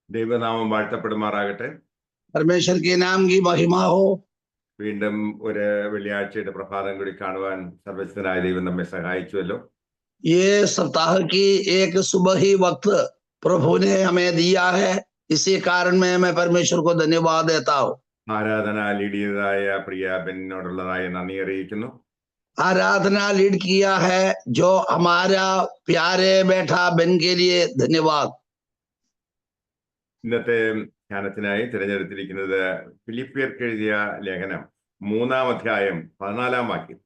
ദൈവനാമം വാഴ്ത്തപ്പെടുമാറാകട്ടെ. परमेश्वर के नाम की महिमा हो। വീണ്ടും ഒരു വെള്ളിയാഴ്ചയുടെ പ്രഭാതം കൂടി കാണുവാൻ സർവശക്തനായ ദൈവം നമ്മെ സഹായിച്ചുവല്ലോ. ये सप्ताह की एक सुबह ही वक्त प्रभु ने हमें दिया है, इसी कारण मैं परमेश्वर को धन्यवाद देता हूँ। ആരാധന ലീഡ് ചെയ്തതായ പ്രിയ ബെന്നിനോടുള്ളതായ നന്ദി അറിയിക്കുന്നു. आराधना लीड किया है जो हमारा प्यारे बेटा बेन के लिए धन्यवाद। ഇന്നത്തെ ധ്യാനത്തിനായി തിരഞ്ഞെടുത്തിരിക്കുന്നത് ഫിലിപ്പിയർക്ക് എഴുതിയ ലേഖനം 3-ാം അധ്യായം 14-ാം വാക്യം.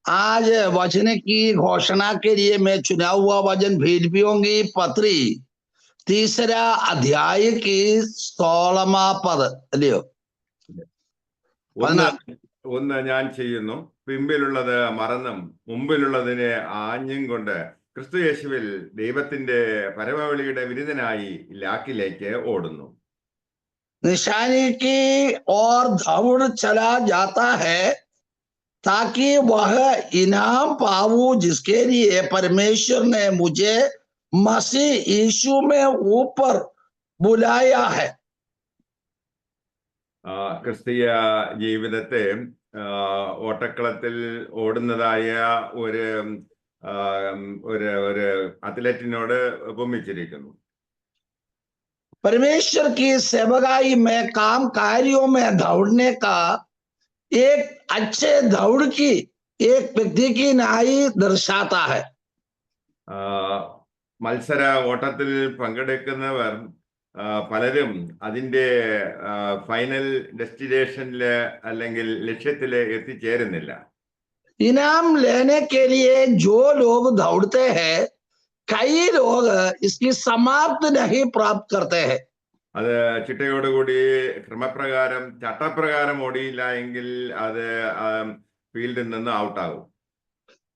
आज वचन की घोषणा के लिए मैं चुना हुआ वचन फिलिपियों की पत्री 3रा अध्याय की 16वां पद लियो। ഒന്ന് ഞാൻ ചെയ്യുന്നു, പിമ്പിലുള്ളത് മറന്നും മുമ്പിലുള്ളതിനെ ആഞ്ഞും കൊണ്ട് ക്രിസ്തു യേശുവിൽ ദൈവത്തിന്റെ പരമവിളിയുടെ വിരുദ്ധനായി ലാക്കിലേക്ക് ഓടുന്നു. निशानी की ओर दौड़ चला जाता है ताकि वह इनाम पाऊं जिसके लिए परमेश्वर ने मुझे मसीह यीशु में ऊपर बुलाया है। ക്രിസ്തീയ ജീവിതത്തെ ഓട്ടക്കളത്തിൽ ഓടുന്നതായ ഒരു അത്ലറ്റിനോട് ഉപമിച്ചിരിക്കുന്നു. परमेश्वर की सेवकाई में काम कार्यों में दौड़ने का एक अच्छे दौड़ की एक व्यक्ति की नाई दर्शाता है। മത്സര ഓട്ടത്തിൽ പങ്കെടുക്കുന്നവർ പലരും അതിന്റെ ഫൈനൽ ഡെസ്റ്റിനേഷനില് അല്ലെങ്കിൽ ലക്ഷ്യത്തില് എത്തിച്ചേരുന്നില്ല. इनाम लेने के लिए जो लोग दौड़ते हैं, कई लोग इसकी समाप्त नहीं प्राप्त करते हैं। അത് ചിട്ടയോടുകൂടി ക്രമപ്രകാരം ചട്ടപ്രകാരം ഓടിയില്ല എങ്കിൽ അത് ഫീൽഡിൽ നിന്ന് ഔട്ടാകും.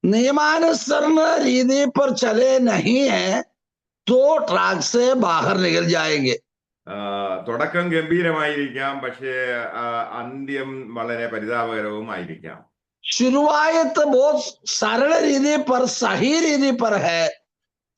नियमानुसार रीति पर चले नहीं है तो ट्रैक से बाहर निकल जाएंगे। തുടക്കം ഗംഭീരമായിരിക്കാം, പക്ഷേ അന്ത്യം വളരെ പരിതാപകരവുമായിരിക്കാം. शुरुआत बहुत सरल रीति पर सही रीति पर है,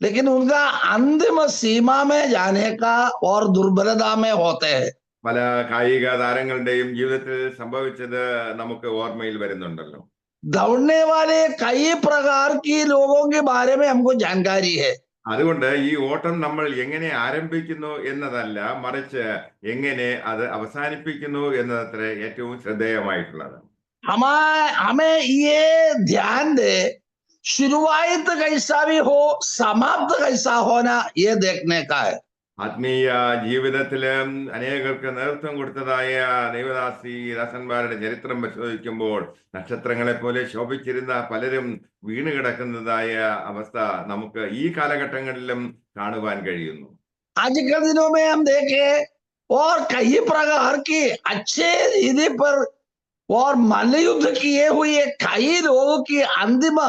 लेकिन उनका अंतिम सीमा में जाने का और दुर्बलता में होते हैं। പല കായിക താരങ്ങളുടെയും ജീവിതത്തിൽ സംഭവിച്ചത് നമുക്ക് ഓർമ്മയിൽ വരുന്നുണ്ടല്ലോ. दौड़ने वाले कई प्रकार की लोगों के बारे में हमको जानकारी है। അതുകൊണ്ട് ഈ ഓട്ടം നമ്മൾ എങ്ങനെ ആരംഭിക്കുന്നു എന്നതല്ല, മറിച്ച് എങ്ങനെ അത് അവസാനിപ്പിക്കുന്നു എന്നതത്ര ഏറ്റവും ശ്രദ്ധേയമായിട്ടുള്ളത്. हमें ये ध्यान दे, शुरुआत कैसा भी हो समाप्त कैसा होना ये देखने का है। ആത്മീയ ജീവിതത്തില് അനേകർക്ക് നേതൃത്വം കൊടുത്തതായ ദൈവദാസന്മാരുടെ ചരിത്രം പരിശോധിക്കുമ്പോൾ നക്ഷത്രങ്ങളെ പോലെ ശോഭിച്ചിരുന്ന പലരും വീണ് കിടക്കുന്നതായ അവസ്ഥ നമുക്ക് ഈ കാലഘട്ടങ്ങളിലും കാണുവാൻ കഴിയുന്നു. आजकल दिनों में हम देखे और कई प्रकार की अच्छे रीति पर और मल्लयुद्ध किए हुए कई लोगों की अंतिम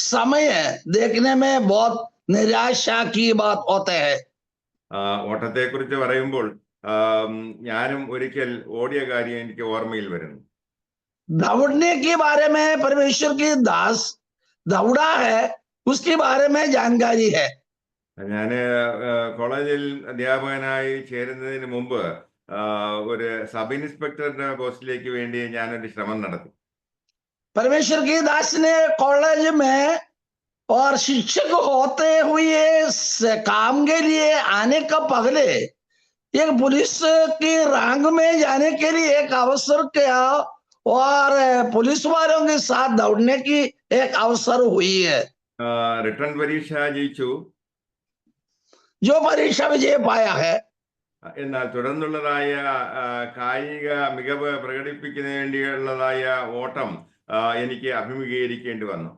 समय देखने में बहुत निराशा की बात होते हैं। ഓട്ടത്തെ കുറിച്ച് പറയുമ്പോൾ ഞാനും ഒരിക്കൽ ഓടിയ കാര്യം എനിക്ക് ഓർമ്മയിൽ വരുന്നു. दौड़ने के बारे में परमेश्वर की दास दौड़ा है, उसके बारे में जानकारी है। ഞാന് കോളേജിൽ അധ്യാപകനായി ചേരുന്നതിന് മുമ്പ് ഒരു സബ് ഇൻസ്പെക്ടറുടെ പോസ്റ്റിലേക്ക് വേണ്ടി ഞാനൊരു ശ്രമം നടത്തി. परमेश्वर की दास ने कॉलेज में और शिक्षक होते हुए काम के लिए आने का पहले एक पुलिस की रैंक में जाने के लिए एक अवसर किया और पुलिस वालों के साथ दौड़ने की एक अवसर हुई है। റിട്ടേൺ പരീക്ഷ ജയിച്ചു, जो परीक्षा विजय पाया है, എന്നാൽ തുടർന്നുള്ളതായ കായിക മികവ് പ്രകടിപ്പിക്കുന്നതിന് വേണ്ടിയുള്ളതായ ഓട്ടം എനിക്ക് അഭിമുഖീകരിക്കേണ്ടി വന്നു.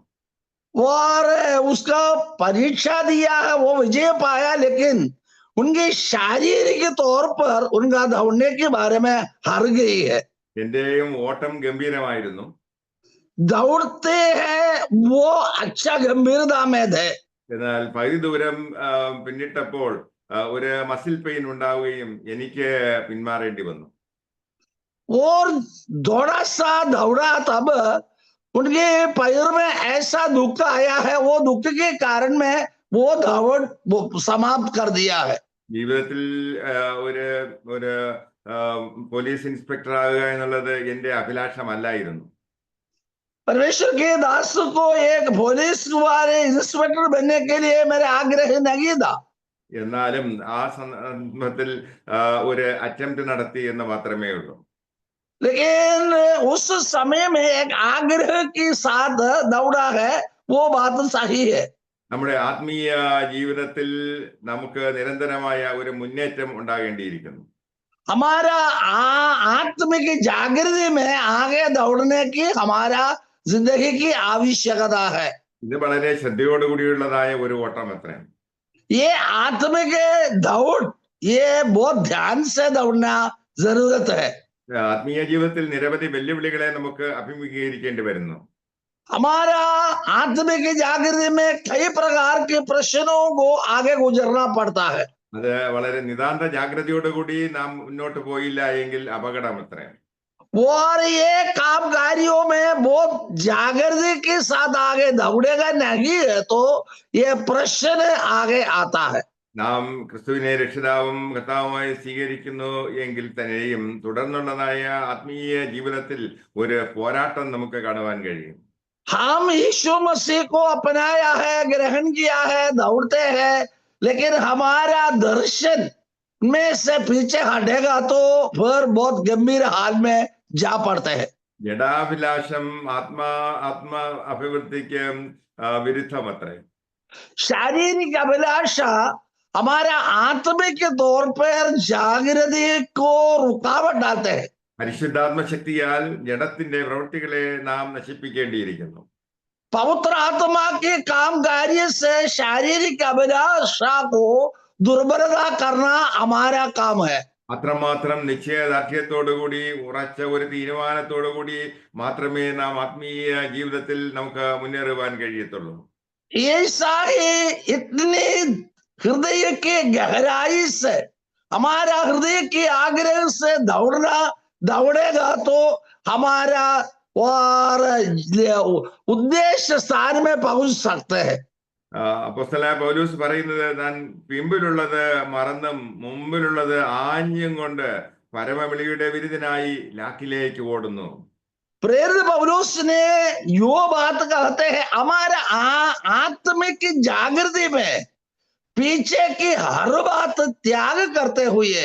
और उसका परीक्षा दिया है, वो विजय पाया, लेकिन उनकी शारीरिक तौर पर उनका दौड़ने के बारे में हार गई है। എന്റെയും ഓട്ടം ഗംഭീരമായിരുന്നു. दौड़ते हैं वो अच्छा गंभीरता में थे, എന്നാൽ പകുതി ദൂരം പിന്നിട്ടപ്പോൾ ഒരു മസിൽ പെയിൻ ഉണ്ടാവുകയും എനിക്ക് പിന്മാറേണ്ടി വന്നു. और थोड़ा सा दौड़ा तब उनके पैर में ऐसा दुख आया है, वो दुख के कारण में वो दौड़ समाप्त कर दिया है. ജീവിതത്തിൽ ഒരു ഒരു പോലീസ് ഇൻസ്പെക്ടർ ആകുക എന്നുള്ളത് എന്റെ അഭിലാഷമല്ലായിരുന്നു. परमेश्वर के दास को एक पुलिस वाले इंस्पेक्टर बनने के लिए मेरा आग्रह नहीं था, എന്നാലും ആ സന്ദർഭത്തിൽ ഒരു അറ്റംപ്റ്റ് നടത്തി എന്ന് മാത്രമേ ഉള്ളൂ. लेकिन उस समय में एक आग्रह के साथ दौड़ा है, वो बात सही है. നമ്മുടെ ആത്മീയ ജീവിതത്തിൽ നമുക്ക് നിരന്തരമായ ഒരു മുന്നേറ്റം ഉണ്ടാകേണ്ടിയിരിക്കുന്നു. हमारा आत्मिक जागृति में आगे दौड़ने की हमारा जिंदगी की आवश्यकता है. ഇത് വളരെ ശ്രദ്ധയോടുകൂടിയുള്ളതായ ഒരു ഓട്ടം അത്രേ. ये आत्मिक दौड़, ये बहुत ध्यान से दौड़ना जरूरत है. ആത്മീയ ജീവിതത്തിൽ നിരവധി വെല്ലുവിളികളെ നമുക്ക് അഭിമുഖീകരിക്കേണ്ടി വരുന്നു. हमारा आत्मिक जागृति में कई प्रकार के प्रश्नों को आगे गुजरना पड़ता है. അത് വളരെ നിതാന്ത ജാഗ്രതയോടുകൂടി നാം മുന്നോട്ട് പോയില്ല എങ്കിൽ അപകടം അത്രേ. और ये कामकारियों में बहुत जागृति के साथ आगे दौड़ेगा नहीं है तो ये प्रश्न आगे आता है. നാം ക്രിസ്തുവിനെ രക്ഷിതാവും കർത്താവുമായി സ്വീകരിക്കുന്നു എങ്കിൽ തന്നെയും തുടർന്നുള്ളതായ ആത്മീയ ജീവിതത്തിൽ ഒരു പോരാട്ടം നമുക്ക് കാണുവാൻ കഴിയും. हम यीशु मसीह को अपनाया है, ग्रहण किया है, दौड़ते हैं, लेकिन हमारा दर्शन में से पीछे हटेगा तो फिर बहुत गंभीर हाल में जा पड़ते हैं. ജഡാഭിലാഷം ആത്മ അഭിവൃദ്ധിക്ക് വിരുദ്ധമത്രേ. शारीरिक अभिलाषा हमारा आत्मिक तौर पर जागृति को रुकावट डालते हैं. പരിശുദ്ധാത്മശക്തിയാൽ ജഡത്തിന്റെ പ്രവൃത്തികളെ നാം നശിപ്പിക്കേണ്ടിയിരിക്കുന്നു. पवित्र आत्मा के काम कार्य से शारीरिक अभिलाषा को दुर्बलता करना हमारा काम है. അത്രമാത്രം നിശ്ചയദാർഢ്യത്തോടുകൂടി ഉറച്ച ഒരു തീരുമാനത്തോടുകൂടി മാത്രമേ നാം ആത്മീയ ജീവിതത്തിൽ നമുക്ക് മുന്നേറുവാൻ കഴിയത്തുള്ളൂ. ऐसा ही इतनी हृदय की गहराई से हमारा हृदय की आग्रह से दौड़ेगा तो हमारा और उद्देश्य स्थान में पहुंच सकते हैं. അപ്പോസ്തലനായ പൗലോസ് പറയുന്നത്, താൻ പിമ്പിലുള്ളത് മറന്നും മുമ്പിലുള്ളത് ആഞ്ഞും കൊണ്ട് പരമവിളിയുടെ വിരുദ്ധനായി ലാക്കിലേക്ക് ഓടുന്നു. प्रेरित पौलुस ने यो बात कहते हैं, हमारा आत्मिक जागृति में पीछे की हर बात त्याग करते हुए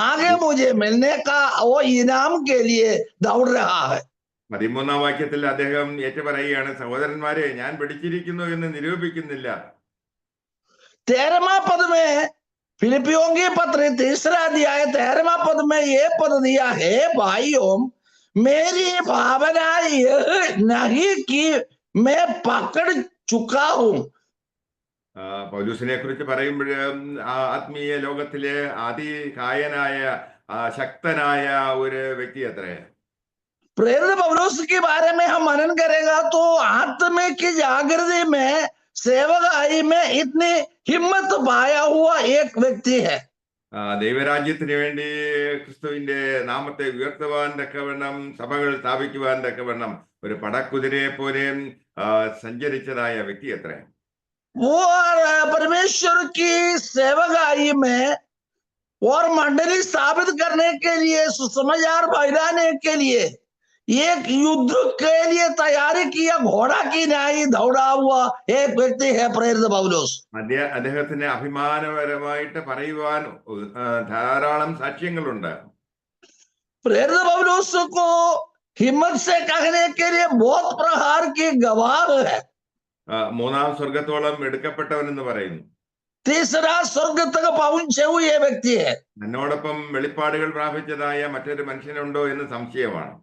आगे मुझे मिलने का वो इनाम के लिए दौड़ रहा है. 13-ാം വാക്യത്തിൽ അദ്ദേഹം ഏറ്റുപറയുകയാണ്, സഹോദരന്മാരെ, ഞാൻ പിടിച്ചിരിക്കുന്നു എന്ന് നിരൂപിക്കുന്നില്ല. 13वां पद में फिलिपियों की पत्र 3 अध्याय 13वां पद में ये पद दिया है, भाइयों मेरी भावना यह नहीं कि मैं पकड़ चुका हूं. പൗലൂസിനെ കുറിച്ച് പറയുമ്പോൾ ആത്മീയ ലോകത്തിലെ അതികായനായ ശക്തനായ ഒരു വ്യക്തി അത്രേ. प्रेरित पौलुस के बारे में हम मनन करेगा तो आत्मा की जागृति में सेवकाई में इतनी हिम्मत पाया हुआ एक व्यक्ति है. ദൈവരാജ്യത്തിന് വേണ്ടി ക്രിസ്തുവിന്റെ നാമത്തെ ഉയർത്തുവാൻ തക്കവണ്ണം, സഭകൾ സ്ഥാപിക്കുവാൻ തക്കവണ്ണം ഒരു പടക്കുതിരയെ പോലെ സഞ്ചരിച്ചതായ വ്യക്തി അത്രേ. वो परमेश्वर की सेवकाई में और मंडली स्थापित करने के लिए, सुसमाचार फैलाने के लिए एक युद्ध के लिए तैयारी किया घोड़ा की न्याय दौड़ा हुआ एक व्यक्ति है प्रेरित पौलुस. അദ്ദേഹത്തിന് അഭിമാനപരമായിട്ട് പറയുവാൻ ധാരാളം സാക്ഷ്യങ്ങളുണ്ട്. प्रेरित पौलुस को हिम्मत से कहने के लिए बहुत प्रहार की गवाह है. 3-ാം സ്വർഗത്തോളം എടുക്കപ്പെട്ടവൻ എന്ന് പറയുന്നു. तीसरा स्वर्ग तक पहुंचे हुए व्यक्ति है. എന്നോടൊപ്പം വെളിപ്പാടുകൾ പ്രാപിച്ചതായ മറ്റൊരു മനുഷ്യനുണ്ടോ എന്ന് സംശയമാണ്.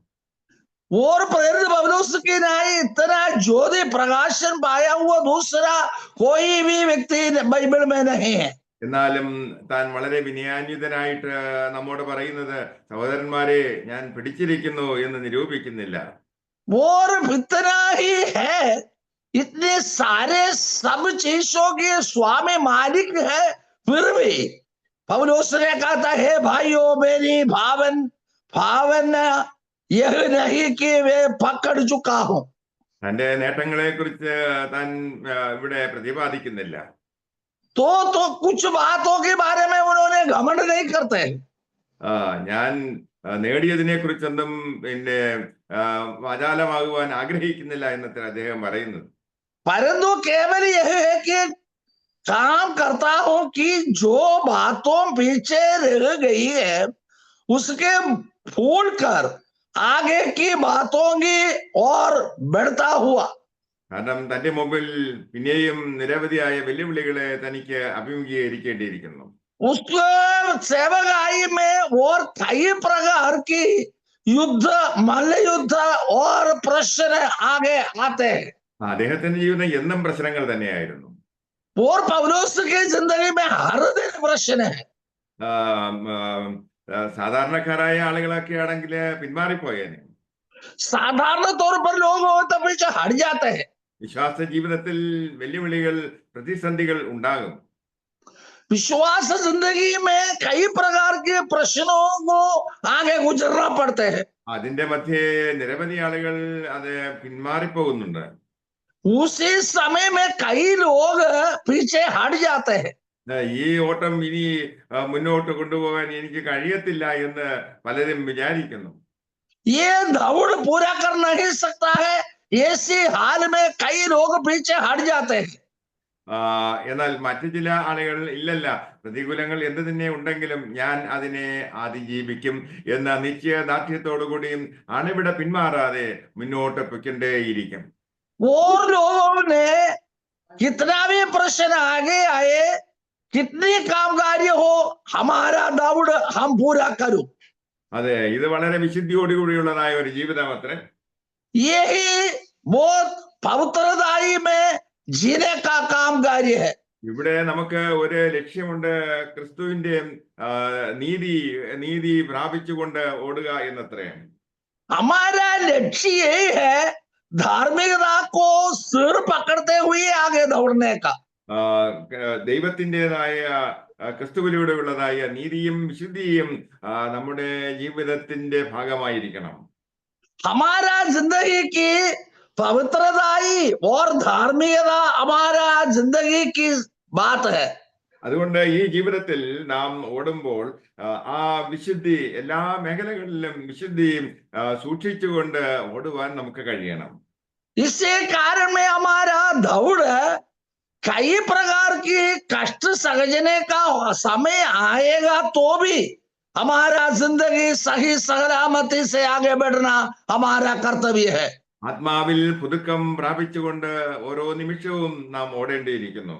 और प्रेरित पौलुस की न्याय इतना ज्योति प्रकाशन पाया हुआ दूसरा कोई भी व्यक्ति बाइबल में नहीं है. എന്നാലും താൻ വളരെ വിനയാന്വിതനായിട്ട് നമ്മോട് പറയുന്നത്, സഹോദരന്മാരെ, ഞാൻ പിടിച്ചിരിക്കുന്നു എന്ന് നിരൂപിക്കുന്നില്ല. और इतना ही है, इतने सारे सब चीजों के स्वामी मालिक है, फिर भी पौलुस ने कहता है, भाइयों मेरी भावना यह नहीं कि वे पकड़ चुका हूं. തന്റെ നേട്ടങ്ങളെ കുറിച്ച് താൻ ഇവിടെ പ്രതിപാദിക്കുന്നില്ല. तो कुछ बातों के बारे में उन्होंने घमंड नहीं करते। ഞാൻ നേടിയതിനെ കുറിച്ചൊന്നും പിന്നെ വാചാലമാകുവാൻ ആഗ്രഹിക്കുന്നില്ല എന്നത്ര അദ്ദേഹം പറയുന്നത്. परंतु केवल यह है कि काम करता हूं कि जो बातों पीछे रह गई है उसके भूल कर आगे की बातों की और बढ़ता हुआ। കാരണം തന്റെ മുമ്പിൽ പിന്നെയും നിരവധിയായ വെല്ലുവിളികളെ തനിക്ക് അഭിമുഖീകരിക്കേണ്ടിയിരിക്കുന്നു. उसके सेवकाई में और कई प्रकार की युद्ध, मल्ल युद्ध और प्रश्न आगे आते हैं। അദ്ദേഹത്തിന്റെ ജീവിതം എന്നും പ്രശ്നങ്ങൾ തന്നെയായിരുന്നു. और पौलुस की जिंदगी में हर दिन प्रश्न है। ആ, ആ, സാധാരണക്കാരായ ആളുകളൊക്കെ ആണെങ്കിൽ പിന്മാറിപ്പോയേനെ. साधारण तौर पर लोग तो पीछे हट जाते हैं। വിശ്വാസ ജീവിതത്തിൽ വെല്ലുവിളികൾ, പ്രതിസന്ധികൾ ഉണ്ടാകും. विश्वास जिंदगी में कई प्रकार के प्रश्नों को आगे गुजरना पड़ते हैं। അതിന്റെ മധ്യേ നിരവധി ആളുകൾ അത് പിന്മാറിപ്പോകുന്നുണ്ട്. उसी समय में कई लोग पीछे हट जाते हैं। ഈ ഓട്ടം ഇനി മുന്നോട്ട് കൊണ്ടുപോകാൻ എനിക്ക് കഴിയത്തില്ല എന്ന് പലരും വിചാരിക്കുന്നു. ये दौड़ पूरा कर नहीं सकता है, ऐसी हाल में कई लोग पीछे हट जाते हैं। എന്നാൽ മറ്റു ചില ആളുകൾ ഇല്ലല്ല, പ്രതികൂലങ്ങൾ എന്ത് തന്നെ ഉണ്ടെങ്കിലും ഞാൻ അതിനെ അതിജീവിക്കും എന്ന നിശ്ചയദാർഢ്യത്തോടുകൂടിയും അണിവിടെ പിന്മാറാതെ മുന്നോട്ട് പൊയ്ക്കൊണ്ടേയിരിക്കും. और लोगों ने कितना भी प्रश्न आगे आए, कितनी कामकार्य हो, हमारा दौड़ हम पूरा करूं। അതെ, ഇത് വളരെ വിശുദ്ധിയോടുകൂടിയുള്ളതായ ഒരു ജീവിതം അത്രേ. यही बहुत पवित्रताई में जीने का काम कार्य है। ഇവിടെ നമുക്ക് ഒരു ലക്ഷ്യമുണ്ട്, ക്രിസ്തുവിന്റെ നീതി പ്രാപിച്ചുകൊണ്ട് ഓടുക എന്നത്രേ. हमारा लक्ष्य यही है, धार्मिकता को सिर पकड़ते हुए आगे दौड़ने का। ദൈവത്തിൻ്റെതായ ക്രിസ്തുവിലൂടെയുള്ളതായ നീതിയും വിശുദ്ധിയും നമ്മുടെ ജീവിതത്തിന്റെ ഭാഗമായിരിക്കണം. हमारा जिंदगी की पवित्रताई और धार्मिकता हमारा जिंदगी की बात है। അതുകൊണ്ട് ഈ ജീവിതത്തിൽ നാം ഓടുമ്പോൾ ആ വിശുദ്ധി, എല്ലാ മേഖലകളിലും വിശുദ്ധിയും സൂക്ഷിച്ചുകൊണ്ട് ഓടുവാൻ നമുക്ക് കഴിയണം. इसी कारण में हमारा दौड़ कई प्रकार की कष्ट सहने का समय आएगा तो भी हमारा जिंदगी सही सलामती से आगे बढ़ना हमारा कर्तव्य है। ആത്മാവിൽ പുതുക്കം പ്രാപിച്ചുകൊണ്ട് ഓരോ നിമിഷവും നാം ഓടേണ്ടിയിരിക്കുന്നു.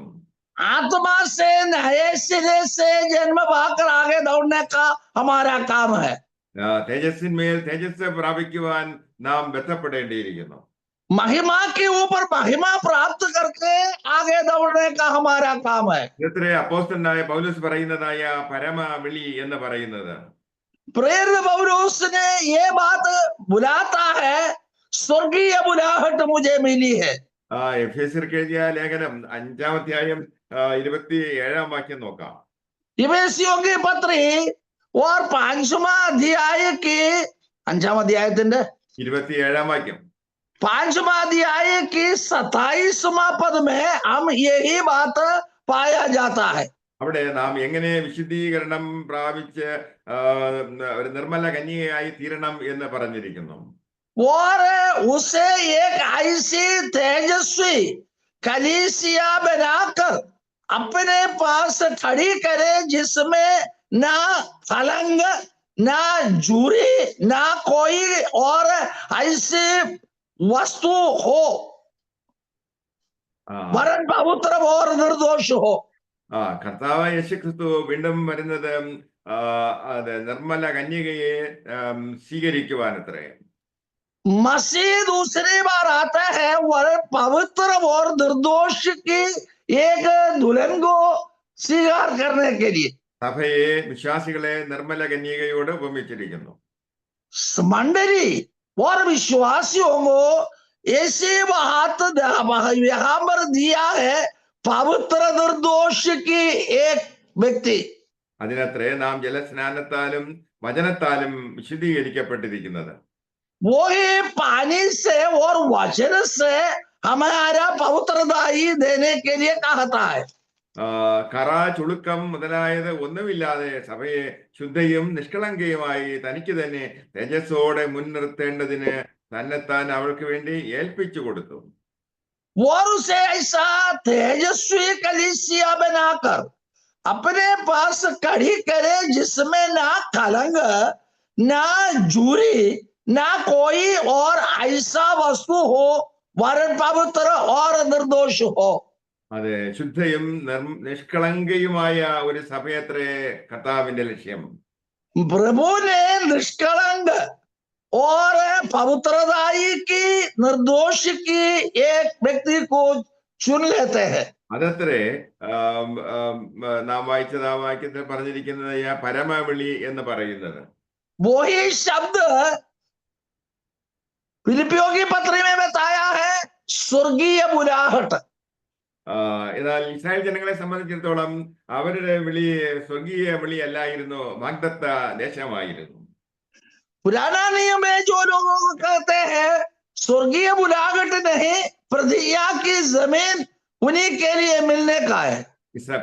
आत्मा से नए सिरे से जन्म पाकर आगे दौड़ने का हमारा काम है। തേജസ്സിന്മേൽ തേജസ് പ്രാപിക്കുവാൻ നാം ബന്ധപ്പെടേണ്ടിയിരിക്കുന്നു. महिमा के ऊपर महिमा प्राप्त करके आगे दौड़ने का हमारा काम है। ഇത്രേ അപ്പോസ്തലനായ പൗലോസ് പറയുന്നതായ പരമവിളി എന്ന് പറയുന്നത്. प्रेरित पौलुस ने ये बात बुलाता है, स्वर्गीय बुलाहट मुझे मिली है। എഫേസ്യർക്ക് എഴുതിയ ലേഖനം 5-ാം അധ്യായം 27-ാം വാക്യം നോക്കാം. इफेसियों की पत्री और 5वां अध्याय की 5वां अध्यायത്തിന്റെ 27-ാം വാക്യം 5वां अध्याय की 27वां पद में हम यही बात पाया जाता है। അവിടെ നാം എങ്ങനെ വിശുദ്ധീകരണം പ്രാപിച്ച് ഒരു നിർമ്മല കന്യകയായി തീരണം എന്ന് പറഞ്ഞിരിക്കുന്നു. और उसे एक ऐसी तेजस्वी कलीसिया बनाकर अपने पास खड़ी करे जिसमें ना फलंग, ना जूरी, ना कोई और ऐसी वस्तु हो, वरन पवित्र और निर्दोष हो। കർത്താവായ യേശുക്രിസ്തു വീണ്ടും വരുന്നത് നിർമ്മല കന്യകയെ സ്വീകരിക്കുവാനത്രേ. मसीह दूसरी बार आता है वह पवित्र और निर्दोष की एक दुल्हन को स्वीकार करने के लिए। സഭയെ, വിശ്വാസികളെ നിർമ്മല കന്യകയോട് ഉപമിച്ചിരിക്കുന്നു. मंडली और विश्वासियों को ऐसे बात यहाँ पर दिया है, पवित्र निर्दोष की एक व्यक्ति। അതിനത്രേ നാം ജലസ്നാനത്താലും വചനത്താലും വിശുദ്ധീകരിക്കപ്പെട്ടിരിക്കുന്നത്. वही पानी से और वचन से हमारा पवित्रता ही देने के लिए कहता है. കറ ചുളുക്കം മുതലായത് ഒന്നുമില്ലാതെ സഭയെ ശുദ്ധയും നിഷ്കളങ്കയുമായി തനിക്ക് തന്നെ തേജസ്സോടെ മുൻനിർത്തേണ്ടതിന് തന്നെത്താൻ അവൾക്ക് വേണ്ടി ഏൽപ്പിച്ചു കൊടുത്തു. और उसे ऐसा तेजस्वी कलीसिया बनाकर अपने पास कड़ी करे जिसमें ना कलंक, ना झूरी, ना कोई और ऐसा वस्तु हो, वरन पवित्र और निर्दोष हो. അതെ, ശുദ്ധയും നിഷ്കളങ്കയുമായ ഒരു സഭയത്രേ കർത്താവിന്റെ ലക്ഷ്യം. प्रभु ने निष्कलंक और पवित्रताई की, निर्दोष की एक व्यक्ति को चुन लेते हैं. അതത്രേ നാം വായിച്ചത്, ആ വാക്യത്തിൽ പറഞ്ഞിരിക്കുന്നത് പരമവിളി എന്ന് പറയുന്നത്. वही शब्द फिलिपियों की पत्री में बताया है, स्वर्गीय बुलाहट. എന്നാൽ ഇസ്രായേൽ ജനങ്ങളെ സംബന്ധിച്ചിടത്തോളം അവരുടെ വിളി സ്വർഗീയ വിളി അല്ലായിരുന്നു, വാഗ്ദത്ത ദേശമായിരുന്നു. पुराना नियम में जो लोग कहते हैं स्वर्गीय बुलाहट नहीं, प्रतिज्ञा की जमीन उन्हीं के लिए मिलने का है.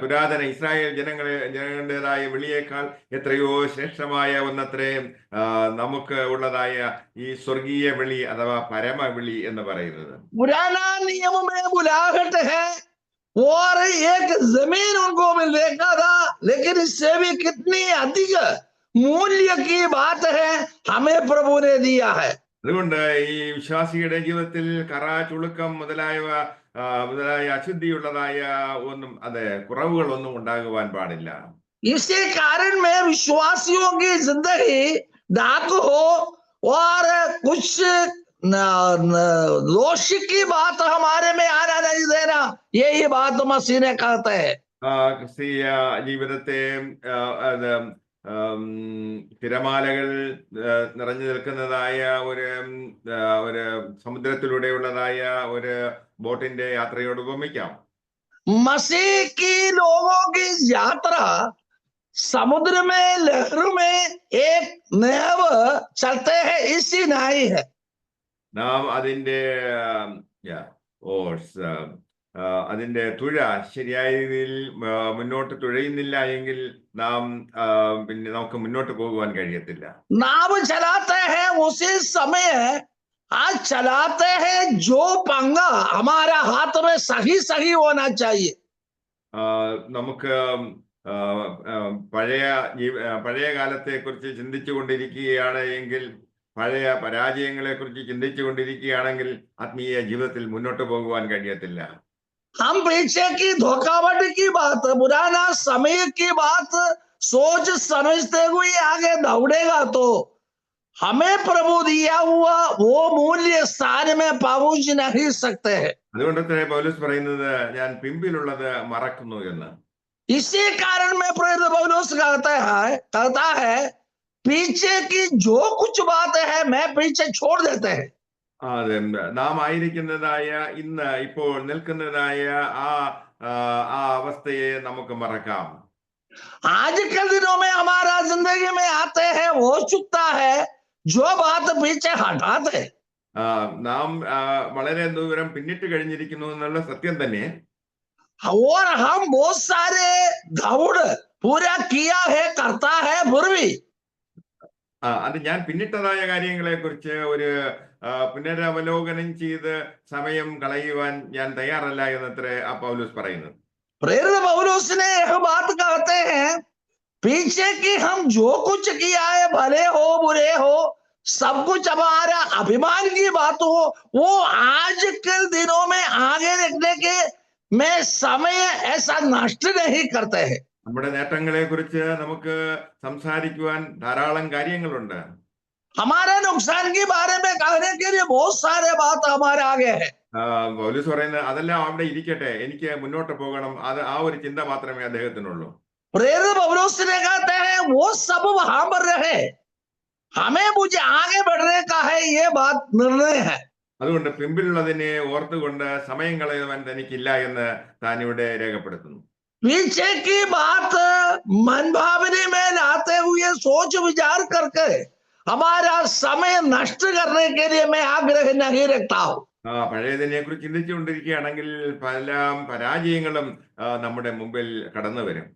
പുരാതന ഇസ്രായേൽ ജനങ്ങളുടേതായ വിളിയേക്കാൾ എത്രയോ ശ്രേഷ്ഠമായ ഒന്നത്രേ നമുക്ക് ഉള്ളതായ ഈ സ്വർഗീയ വിളി അഥവാ പരമവിളി എന്ന് പറയുന്നത്. पुराना नियम में बुलाहट है और एक जमीन उनको मिलने का था, लेकिन इससे भी कितनी अधिक मूल्य की बात है हमें प्रभु ने दिया है. അതുകൊണ്ട് ഈ വിശ്വാസിയുടെ ജീവിതത്തിൽ കറ ചുളുക്കം മുതലായ അശുദ്ധിയുള്ളതായ ഒന്നും കുറവുകളൊന്നും ഉണ്ടാകുവാൻ പാടില്ല. इसी कारण में विश्वासियों की जिंदगी डाक हो और कुछ दोष की बात हमारे में आना नहीं देना, यही बात मसीह ने कहते हैं. ക്രിസ്തീയ ജീവിതത്തെ തിരമാലകൾ നിറഞ്ഞു നിൽക്കുന്നതായ ഒരു സമുദ്രത്തിലൂടെയുള്ളതായ ഒരു ബോട്ടിന്റെ യാത്രയോട് ഉപമിക്കാം. मसीह की लोगों की यात्रा समुद्र में लहर में एक नाव चलते हैं, इसी नाई है. നാം അതിന്റെ തുഴ ശരിയായ രീതിയിൽ മുന്നോട്ട് തുഴയുന്നില്ല എങ്കിൽ നാം പിന്നെ നമുക്ക് മുന്നോട്ട് പോകുവാൻ കഴിയത്തില്ല. नाव चलाते हैं उसी समय आज चलाते हैं, जो पंगा हमारा हाथ में सही सही होना चाहिए. നമുക്ക് പഴയ കാലത്തെ കുറിച്ച് ചിന്തിച്ചു കൊണ്ടിരിക്കുകയാണ് എങ്കിൽ, പഴയ പരാജയങ്ങളെ കുറിച്ച് ചിന്തിച്ചു കൊണ്ടിരിക്കുകയാണെങ്കിൽ ആത്മീയ ജീവിതത്തിൽ മുന്നോട്ട് പോകുവാൻ കഴിയത്തില്ല. हम पीछे की धोखावट की बात, पुराना समय की बात सोच समझते हुए आगे दौड़ेगा तो हमें प्रभु दिया हुआ वो मूल्य स्थान में पहुंच नहीं सकते हैं. അതുകൊണ്ട് പൗലോസ് പറയുന്നത് ഞാൻ പിമ്പിലുള്ളത് മറക്കുന്നു എന്ന്. इसी कारण में प्रेरित पौलुस कहता है पीछे की जो कुछ बात है मैं पीछे छोड़ देते हैं. അതെ, നാം ആയിരിക്കുന്നതായ ഇപ്പോൾ നിൽക്കുന്നതായ ആ അവസ്ഥയെ നമുക്ക് മറക്കാം. आजकल दिनों में हमारा जिंदगी में आते हैं हो चुका है, जो बात पीछे हटाते. നാം വളരെ ദൂരം പിന്നിട്ട് കഴിഞ്ഞിരിക്കുന്നു എന്നുള്ള സത്യം തന്നെ. और हम बहुत सारे दौड़ पूरा किया है, करता है फिर भी. അത് ഞാൻ പിന്നിട്ടതായ കാര്യങ്ങളെ കുറിച്ച് ഒരു പുനരവലോകനം ചെയ്ത് സമയം കളയുവാൻ ഞാൻ തയ്യാറല്ല എന്നത്രേ പൗലോസ് പറയുന്നത്. प्रेरित पौलुस ने यह बात कहते हैं पीछे की हम जो कुछ किया है, भले हो बुरे हो, सब कुछ हमारा अभिमान की बात हो, वो आजकल दिनों में आगे रखने के में समय ऐसा नष्ट नहीं करते हैं. നമ്മുടെ നേട്ടങ്ങളെ കുറിച്ച് നമുക്ക് സംസാരിക്കുവാൻ ധാരാളം കാര്യങ്ങളുണ്ട്. हमारे नुकसान के बारे में कहने के लिए बहुत सारे बात हमारे आगे है. പൗലോസ് പറയുന്നത് അതെല്ലാം അവിടെ ഇരിക്കട്ടെ, എനിക്ക് മുന്നോട്ട് പോകണം, ആ ഒരു ചിന്ത മാത്രമേ അദ്ദേഹത്തിനുള്ളൂ. प्रेरित पौलुस ने कहते हैं वो सब वहां पर रहे, हमें मुझे आगे बढ़ने का है, ये बात निर्णय है. അതുകൊണ്ട് പിമ്പിലുള്ളതിനെ ഓർത്തുകൊണ്ട് സമയം കളയുവാൻ തനിക്കില്ല എന്ന് താൻ ഇവിടെ രേഖപ്പെടുത്തുന്നു. पीछे की बात मन भावने में लाते हुए सोच विचार करके हमारा समय नष्ट करने के लिए मैं आग्रह नहीं रखता हूं. പഴയതിനെ കുറിച്ച് ചിന്തിച്ചുകൊണ്ടിരിക്കുകയാണെങ്കിൽ പല പരാജയങ്ങളും നമ്മുടെ മുമ്പിൽ കടന്നു വരും.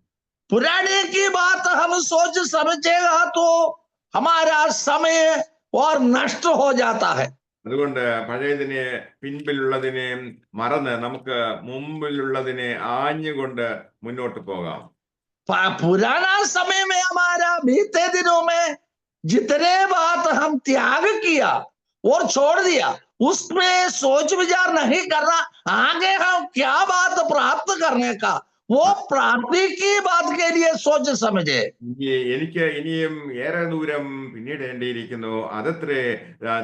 पुराने की बात हम सोच समझेगा तो हमारा समय और नष्ट हो जाता है. അതുകൊണ്ട് പഴയതിനെ പിൻപിലുള്ളതിനെ മറന്ന് നമുക്ക് മുമ്പിലുള്ളതിനെ ആഞ്ഞുകൊണ്ട് മുന്നോട്ട് പോകാം. पुराना समय में हमारा बीते दिनों में जितने बात हम त्याग किया और छोड़ दिया, उसमें सोच विचार नहीं करना आगे हम क्या बात प्राप्त करने का, वो प्राप्ति की बात के लिए सोच समझे. എനിക്ക് ഇനിയും ഏറെ ദൂരം പിന്നിടേണ്ടിയിരിക്കുന്നു, അതത്രേ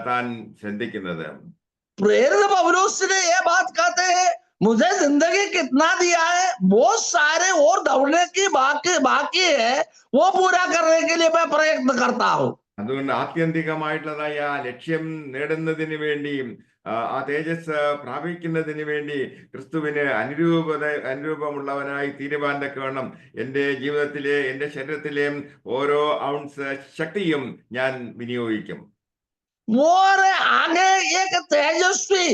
താൻ ശ്രദ്ധിക്കുന്നത്. प्रेरित पौलुस ने ये बात कहते हैं, मुझे जिंदगी कितना दिया है, बहुत सारे और दौड़ने की बाकी है, वो पूरा करने के लिए मैं प्रयत्न करता हूँ. അതുകൊണ്ട് ആത്യന്തികമായിട്ടുള്ളതായ ആ ലക്ഷ്യം നേടുന്നതിന് വേണ്ടി, ആ തേജസ് പ്രാപിക്കുന്നതിന് വേണ്ടി ക്രിസ്തുവിന് അനുരൂപമുള്ളവനായി തീരുവാൻ തക്കവണ്ണം എൻ്റെ ജീവിതത്തിലെ, എൻ്റെ ശരീരത്തിലെ ഓരോ ഔൺസ് ശക്തിയും ഞാൻ വിനിയോഗിക്കും. और आगे एक तेजस्वी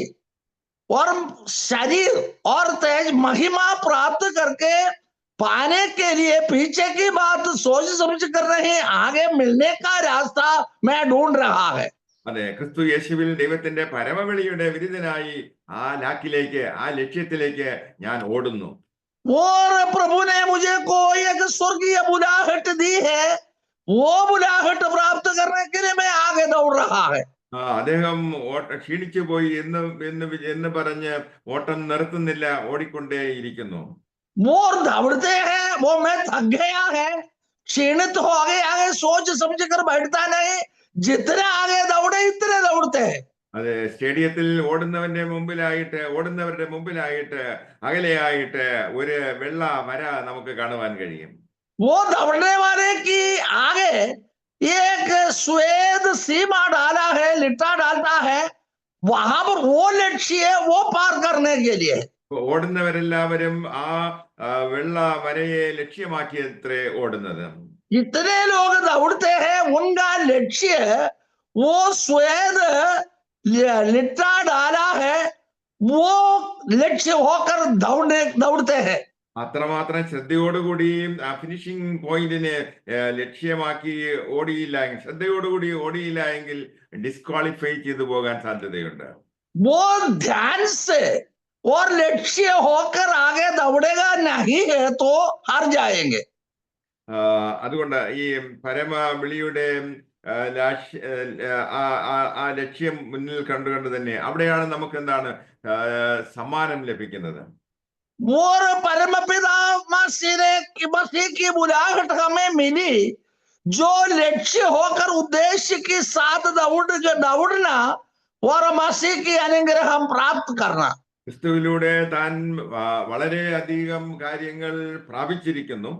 और शरीर और तेज महिमा प्राप्त करके पाने के लिए पीछे की बात सोच समझ कर रहे, आगे मिलने का रास्ता मैं ढूंढ रहा है. അതെ, ക്രിസ്തു യേശുവിൽ ദൈവത്തിന്റെ പരമവിളിയുടെ വിരുദ്ധനായി ആ ലാക്കിലേക്ക്, ആ ലക്ഷ്യത്തിലേക്ക് ഞാൻ ഓടുന്നു. और प्रभु ने मुझे कोई एक स्वर्गीय बुलाहट दी है, वो बुलाहट प्राप्त करने के लिए मैं आगे दौड़ रहा है. അദ്ദേഹം ക്ഷീണിച്ചു പോയി എന്ന് പറഞ്ഞ് ഓട്ടം നിർത്തുന്നില്ല, ഓടിക്കൊണ്ടേയിരിക്കുന്നു. मोर दौड़ते हैं, वो मैं थक गया है, क्षीणित हो आगे सोच समझ कर बैठता नहीं, जितने आगे दौड़े इतने दौड़ते हैं. അതെ, സ്റ്റേഡിയത്തിൽ ഓടുന്നവരുടെ മുമ്പിലായിട്ട് അകലെയായിട്ട് ഒരു വെള്ള വര നമുക്ക് കാണുവാൻ കഴിയും. वो दौड़ने वाले की आगे एक श्वेत सीमा डाला है, लिट्टा डालता है, वहां पर वो लक्ष्य है, वो पार करने के लिए. ഓടുന്നവരെല്ലാവരും ആ വെള്ള വരയെ ലക്ഷ്യമാക്കിയത്രേ ഓടുന്നത്. जितने लोग दौड़ते हैं उनका लक्ष्य वो श्वेत लिट्टा डाला है, वो लक्ष्य होकर दौड़ते हैं. അത്രമാത്രം ശ്രദ്ധയോടുകൂടി ആ ഫിനിഷിംഗ് പോയിന്റിനെ ലക്ഷ്യമാക്കി ശ്രദ്ധയോടുകൂടി ഓടിയില്ല എങ്കിൽ ഡിസ്ക്വാളിഫൈ ചെയ്തു പോകാൻ സാധ്യതയുണ്ട്. वो ध्यान से और लक्ष्य होकर आगे दौड़ेगा नहीं है तो हार जाएंगे. അതുകൊണ്ട് ഈ പരമവിളിയുടെ ആ ലക്ഷ്യം മുന്നിൽ കണ്ടുകൊണ്ട് തന്നെ അവിടെയാണ് നമുക്ക് എന്താണ് സമ്മാനം ലഭിക്കുന്നത്. और परमपिता मसीह की बुलाहट हमें मिली, जो लक्ष्य होकर उद्देश्य के साथ दौड़ना और मसीह की अनुग्रह प्राप्त करना. ക്രിസ്തുവിലൂടെ താൻ വളരെ അധികം കാര്യങ്ങൾ പ്രാപിച്ചിരിക്കുന്നു.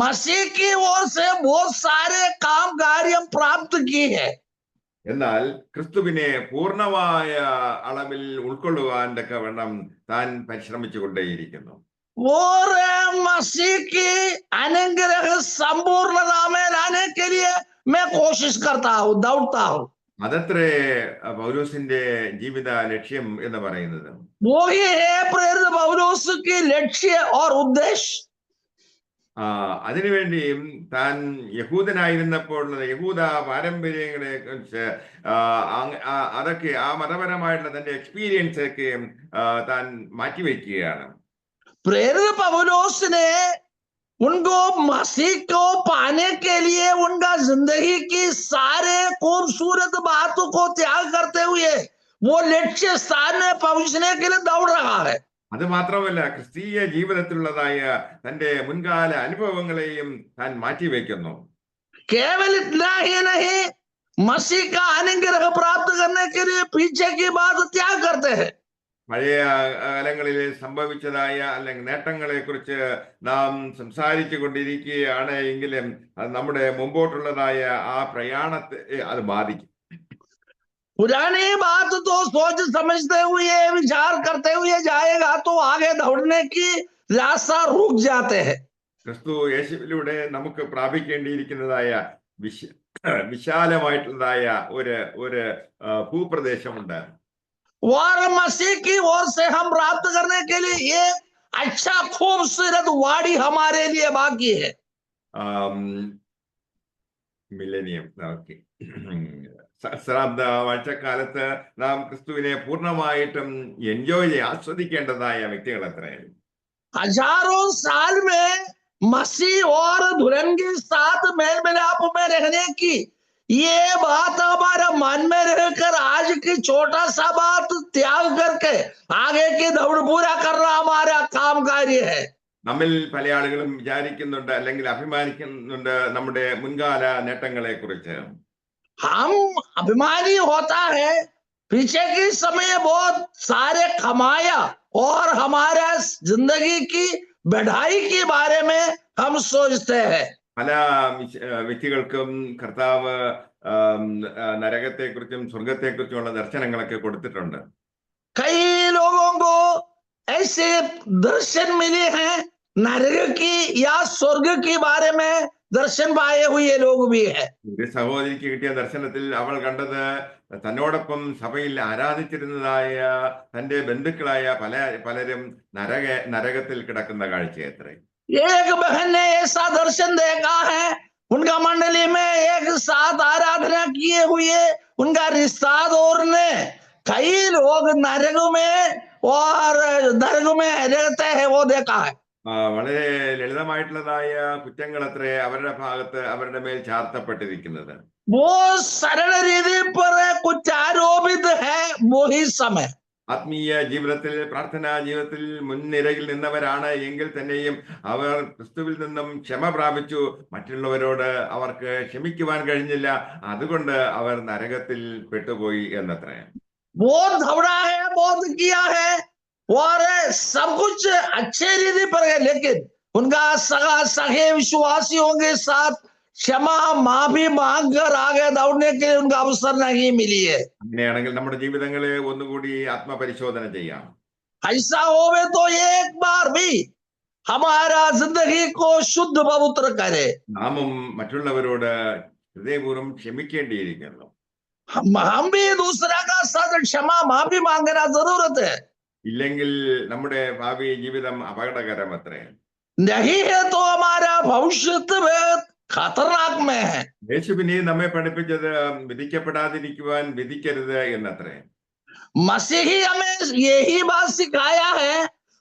मसीह की ओर से बहुत सारे काम कार्य प्राप्त किए हैं. എന്നാൽ ക്രിസ്തുവിനെ പൂർണ്ണമായ അളവിൽ ഉൾക്കൊള്ളുവാൻ തക്കവണ്ണം താൻ പരിശ്രമിച്ചു കൊണ്ടേയിരിക്കുന്നു. और मसीह की अनुग्रह संपूर्णता में लाने के लिए मैं कोशिश करता हूँ, दौड़ता हूँ. അതത്രേ പൗലോസിന്റെ ജീവിത ലക്ഷ്യം എന്ന് പറയുന്നത്. वो ही है प्रेरित पौलुस की लक्ष्य और उद्देश्य. അതിനുവേണ്ടിയും താൻ യഹൂദനായിരുന്നപ്പോൾ യഹൂദ പാരമ്പര്യങ്ങളെ കുറിച്ച് അതൊക്കെ ആ മതപരമായിട്ടുള്ള തന്റെ എക്സ്പീരിയൻസ് ഒക്കെ താൻ മാറ്റിവെക്കുകയാണ്. प्रेरित पौलुस ने उनको मसीह को पाने के लिए उनका जिंदगी की सारे खूबसूरत बातों को त्याग करते हुए वो लक्ष्य स्थान में पहुंचने के लिए दौड़ रहा है. അത് മാത്രമല്ല, ക്രിസ്തീയ ജീവിതത്തിലുള്ളതായ തന്റെ മുൻകാല അനുഭവങ്ങളെയും താൻ മാറ്റിവെക്കുന്നു. केवल इतना ही नहीं, मसीह का अनुग्रह प्राप्त करने के लिए पीछे की बात त्याग करते हैं. പഴയ കാലങ്ങളിൽ സംഭവിച്ചതായ അല്ലെങ്കിൽ നേട്ടങ്ങളെ കുറിച്ച് നാം സംസാരിച്ചു കൊണ്ടിരിക്കുകയാണ് എങ്കിലും അത് നമ്മുടെ മുമ്പോട്ടുള്ളതായ ആ പ്രയാണത്തെ അത് ബാധിക്കും. पुरानी बात तो सोच समझते हुए विचार करते हुए जाएगा तो आगे दौड़ने की रास्ता रुक जाते हैं. ക്രിസ്തു യേശുവിലൂടെ നമുക്ക് പ്രാപിക്കേണ്ടിയിരിക്കുന്നതായ വിശാലമായിട്ടുള്ളതായ ഒരു ഭൂപ്രദേശമുണ്ട്. और मसीह की ओर से हम प्राप्त करने के लिए एक अच्छा खूबसूरत वाड़ी हमारे लिए बाकी है। Millennium okay. സഹസ്രാബ്ദ വാഴ്ചക്കാലത്ത് നാം ക്രിസ്തുവിനെ പൂർണ്ണമായിട്ടും എൻജോയ് ആസ്വദിക്കേണ്ടതായ വ്യക്തികൾ എത്രയാണ്. हजारों साल में मसीह और दुल्हन के साथ मेल मिलाप में रहने की ये बात हमारा मन में रहकर आज की छोटा सा बात त्याग करके आगे की दौड़ पूरा करना हमारा काम कार्य है। നമ്മിൽ പല ആളുകളും വിചാരിക്കുന്നുണ്ട് അല്ലെങ്കിൽ അഭിമാനിക്കുന്നുണ്ട് നമ്മുടെ മുൻകാല നേട്ടങ്ങളെ കുറിച്ച്. हम अभिमानी होता है पीछे के समय बहुत सारे कमाया और हमारा जिंदगी की बढ़ाई के बारे में हम सोचते हैं। പല വ്യക്തികൾക്കും കർത്താവ് നരകത്തെക്കുറിച്ചും സ്വർഗത്തെക്കുറിച്ചുമുള്ള ദർശനങ്ങളൊക്കെ കൊടുത്തിട്ടുണ്ട്. कई लोगों को ऐसे दर्शन मिले हैं नरक की या स्वर्ग के बारे में दर्शन पाए हुए लोग भी है। ഒരു സഹോദരിക്ക് കിട്ടിയ ദർശനത്തിൽ അവൾ കണ്ടത് തന്നോടൊപ്പം സഭയിൽ ആരാധിച്ചിരുന്നതായ തന്റെ ബന്ധുക്കളായ പലരും നരകത്തിൽ കിടക്കുന്ന കാഴ്ചയത്രേ. एक बहन ने ऐसा दर्शन देखा है, उनका मंडली में एक साथ आराधना किए हुए उनका रिश्तेदार ने कई लोग नरक में और नरक में रहते हैं वो देखा है। വളരെ ലളിതമായിട്ടുള്ളതായ കുറ്റങ്ങൾ അത്രേ അവരുടെ ഭാഗത്ത് അവരുടെ മേൽ ചാർത്തപ്പെട്ടിരിക്കുന്നത്. वो सरल रीति पर कुछ आरोपित है वही समय। ആത്മീയ ജീവിതത്തിൽ പ്രാർത്ഥനാ ജീവിതത്തിൽ മുൻനിരയിൽ നിന്നവരാണ് എങ്കിൽ തന്നെയും അവർ ക്രിസ്തുവിൽ നിന്നും ക്ഷമ പ്രാപിച്ചു. മറ്റുള്ളവരോട് അവർക്ക് ക്ഷമിക്കുവാൻ കഴിഞ്ഞില്ല. അതുകൊണ്ട് അവർ നരകത്തിൽ പെട്ടുപോയി എന്നത്രേ. बहुत दौड़ा है, बहुत किया है और सब कुछ अच्छे रीति पर है, लेकिन उनका सगे विश्वासियों के साथ क्षमा माफी मांग कर आगे दौड़ने के लिए उनका अवसर नहीं मिली है। അങ്ങനെയാണെങ്കിൽ നമ്മുടെ ജീവിതങ്ങളെ ഒന്നുകൂടി ആത്മപരിശോധന ചെയ്യാം. ऐसा होवे तो एक बार भी हमारा जिंदगी को शुद्ध पवित्र करे। നാമും മറ്റുള്ളവരോട് ഹൃദയപൂർവ്വം ക്ഷമിക്കേണ്ടിയിരിക്കുന്നു. हम भी दूसरा का साथ क्षमा माफी मांगना जरूरत है। ഇല്ലെങ്കിൽ നമ്മുടെ ഭാവി ജീവിതം അപകടകരമത്രേ. नहीं है तो हमारा भविष्य खतरनाक में है। യേശുവിനെ നമ്മെ പഠിപ്പിച്ചത് വിധിക്കപ്പെടാതിരിക്കുവാൻ വിധിക്കരുത് എന്നത്രേ. मसीही हमें यही बात सिखाया है,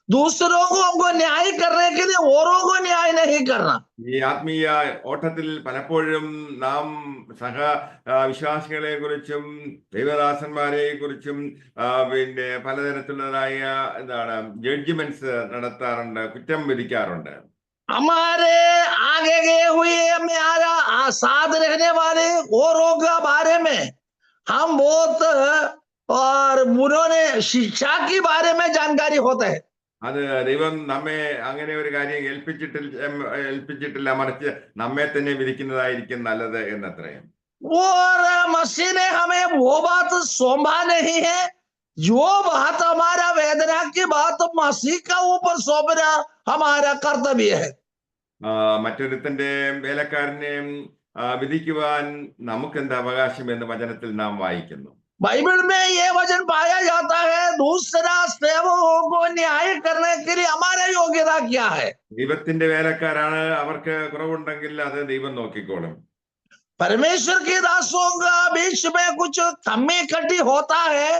दूसरों को हमको न्याय करने के लिए औरों को न्याय नहीं करना। ഈ ആത്മീയ ഓട്ടത്തിൽ പലപ്പോഴും നാം സഹ വിശ്വാസികളെ കുറിച്ചും ദൈവദാസന്മാരെ കുറിച്ചും പിന്നെ പലതരത്തിലുള്ളതായ ജഡ്ജ്മെന്റ്സ് നടത്താറുണ്ട്, കുറ്റം വിധിക്കാറുണ്ട്. हमारे आगे गए हुए हमें साथ रहने वाले औरों के बारे में हम बहुत और उन्होंने शिक्षा के बारे में जानकारी होता है। അത് ദൈവം നമ്മെ അങ്ങനെ ഒരു കാര്യം ഏൽപ്പിച്ചിട്ടില്ല, മറിച്ച് നമ്മെ തന്നെ വിധിക്കുന്നതായിരിക്കും നല്ലത് എന്നത്രേ. और मसीह ने हमें वो बात सौंपा नहीं है, जो बात हमारा वेदना की बात मसीह का ऊपर सौंपना हमारा कर्तव्य है। മറ്റൊരുത്തന്റെ വേലക്കാരനെ വിധിക്കുവാൻ നമുക്ക് എന്താ അവകാശം എന്ന് വചനത്തിൽ നാം വായിക്കുന്നു. बाइबल में ये वचन पाया जाता है, दूसरा सेवकों को न्याय करने के लिए हमारा योग्यता क्या है। ദൈവത്തിന്റെ വേലക്കാരാണ്, അവർക്ക് കുറവുണ്ടെങ്കിൽ അത് ദൈവം നോക്കിക്കോളും. परमेश्वर के दासों का बीच में कुछ कमी कटी होता है,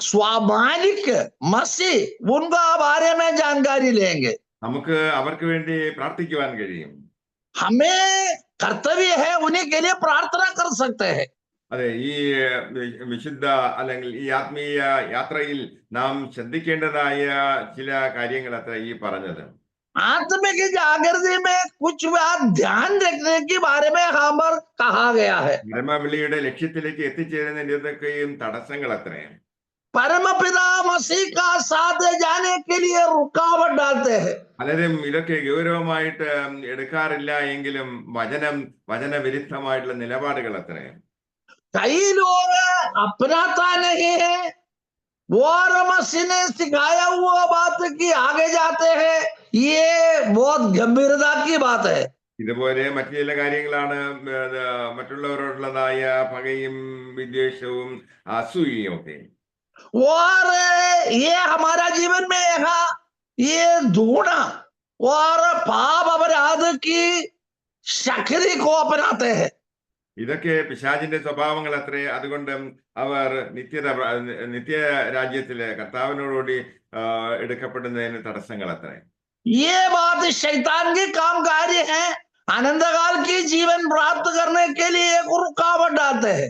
स्वाभाविक मसीह उनका बारे में जानकारी लेंगे। നമുക്ക് അവർക്ക് വേണ്ടി പ്രാർത്ഥിക്കുവാൻ കഴിയും. हमें कर्तव्य है, उन्हीं के लिए प्रार्थना कर सकते हैं। അതെ, ഈ വിശുദ്ധ അല്ലെങ്കിൽ ഈ ആത്മീയ യാത്രയിൽ നാം ശ്രദ്ധിക്കേണ്ടതായ ചില കാര്യങ്ങൾ അത്ര ഈ പറഞ്ഞത്. आत्मिक जागृति में कुछ बात ध्यान रखने के बारे में हमार कहा गया है। പരമവിളിയുടെ ലക്ഷ്യത്തിലേക്ക് എത്തിച്ചേരുന്നതിന്റെയൊക്കെയും തടസ്സങ്ങൾ അത്രയും. परमपिता मसीह का साथ जाने के लिए रुकावट डालते हैं। പലരും ഇതൊക്കെ ഗൗരവമായിട്ട് എടുക്കാറില്ല എങ്കിലും വചനവിരുദ്ധമായിട്ടുള്ള നിലപാടുകൾ അത്രയും. कई लोग अपनाता नहीं है, वो मसीह ने सिखाया हुआ बात की आगे जाते हैं, ये बहुत गंभीरता की बात है। ഇതുപോലെ മറ്റു ചില കാര്യങ്ങളാണ് മറ്റുള്ളവരോടുള്ളതായ പകയും വിദ്വേഷവും അസൂയയും ഒക്കെ. और ये हमारा जीवन में यहाँ ये ढूंढना और पाप अपराध की शक्ति को अपनाते हैं। ഇതൊക്കെ പിശാചിന്റെ സ്വഭാവങ്ങൾ അത്രേ. അതുകൊണ്ട് അവർ നിത്യ രാജ്യത്തില് കർത്താവിനോടുകൂടി എടുക്കപ്പെടുന്നതിന് തടസ്സങ്ങൾ അത്രേ. ये बात शैतान की काम कार्य है, अनंतकाल की जीवन प्राप्त करने के लिए एक रुकावट डालते हैं।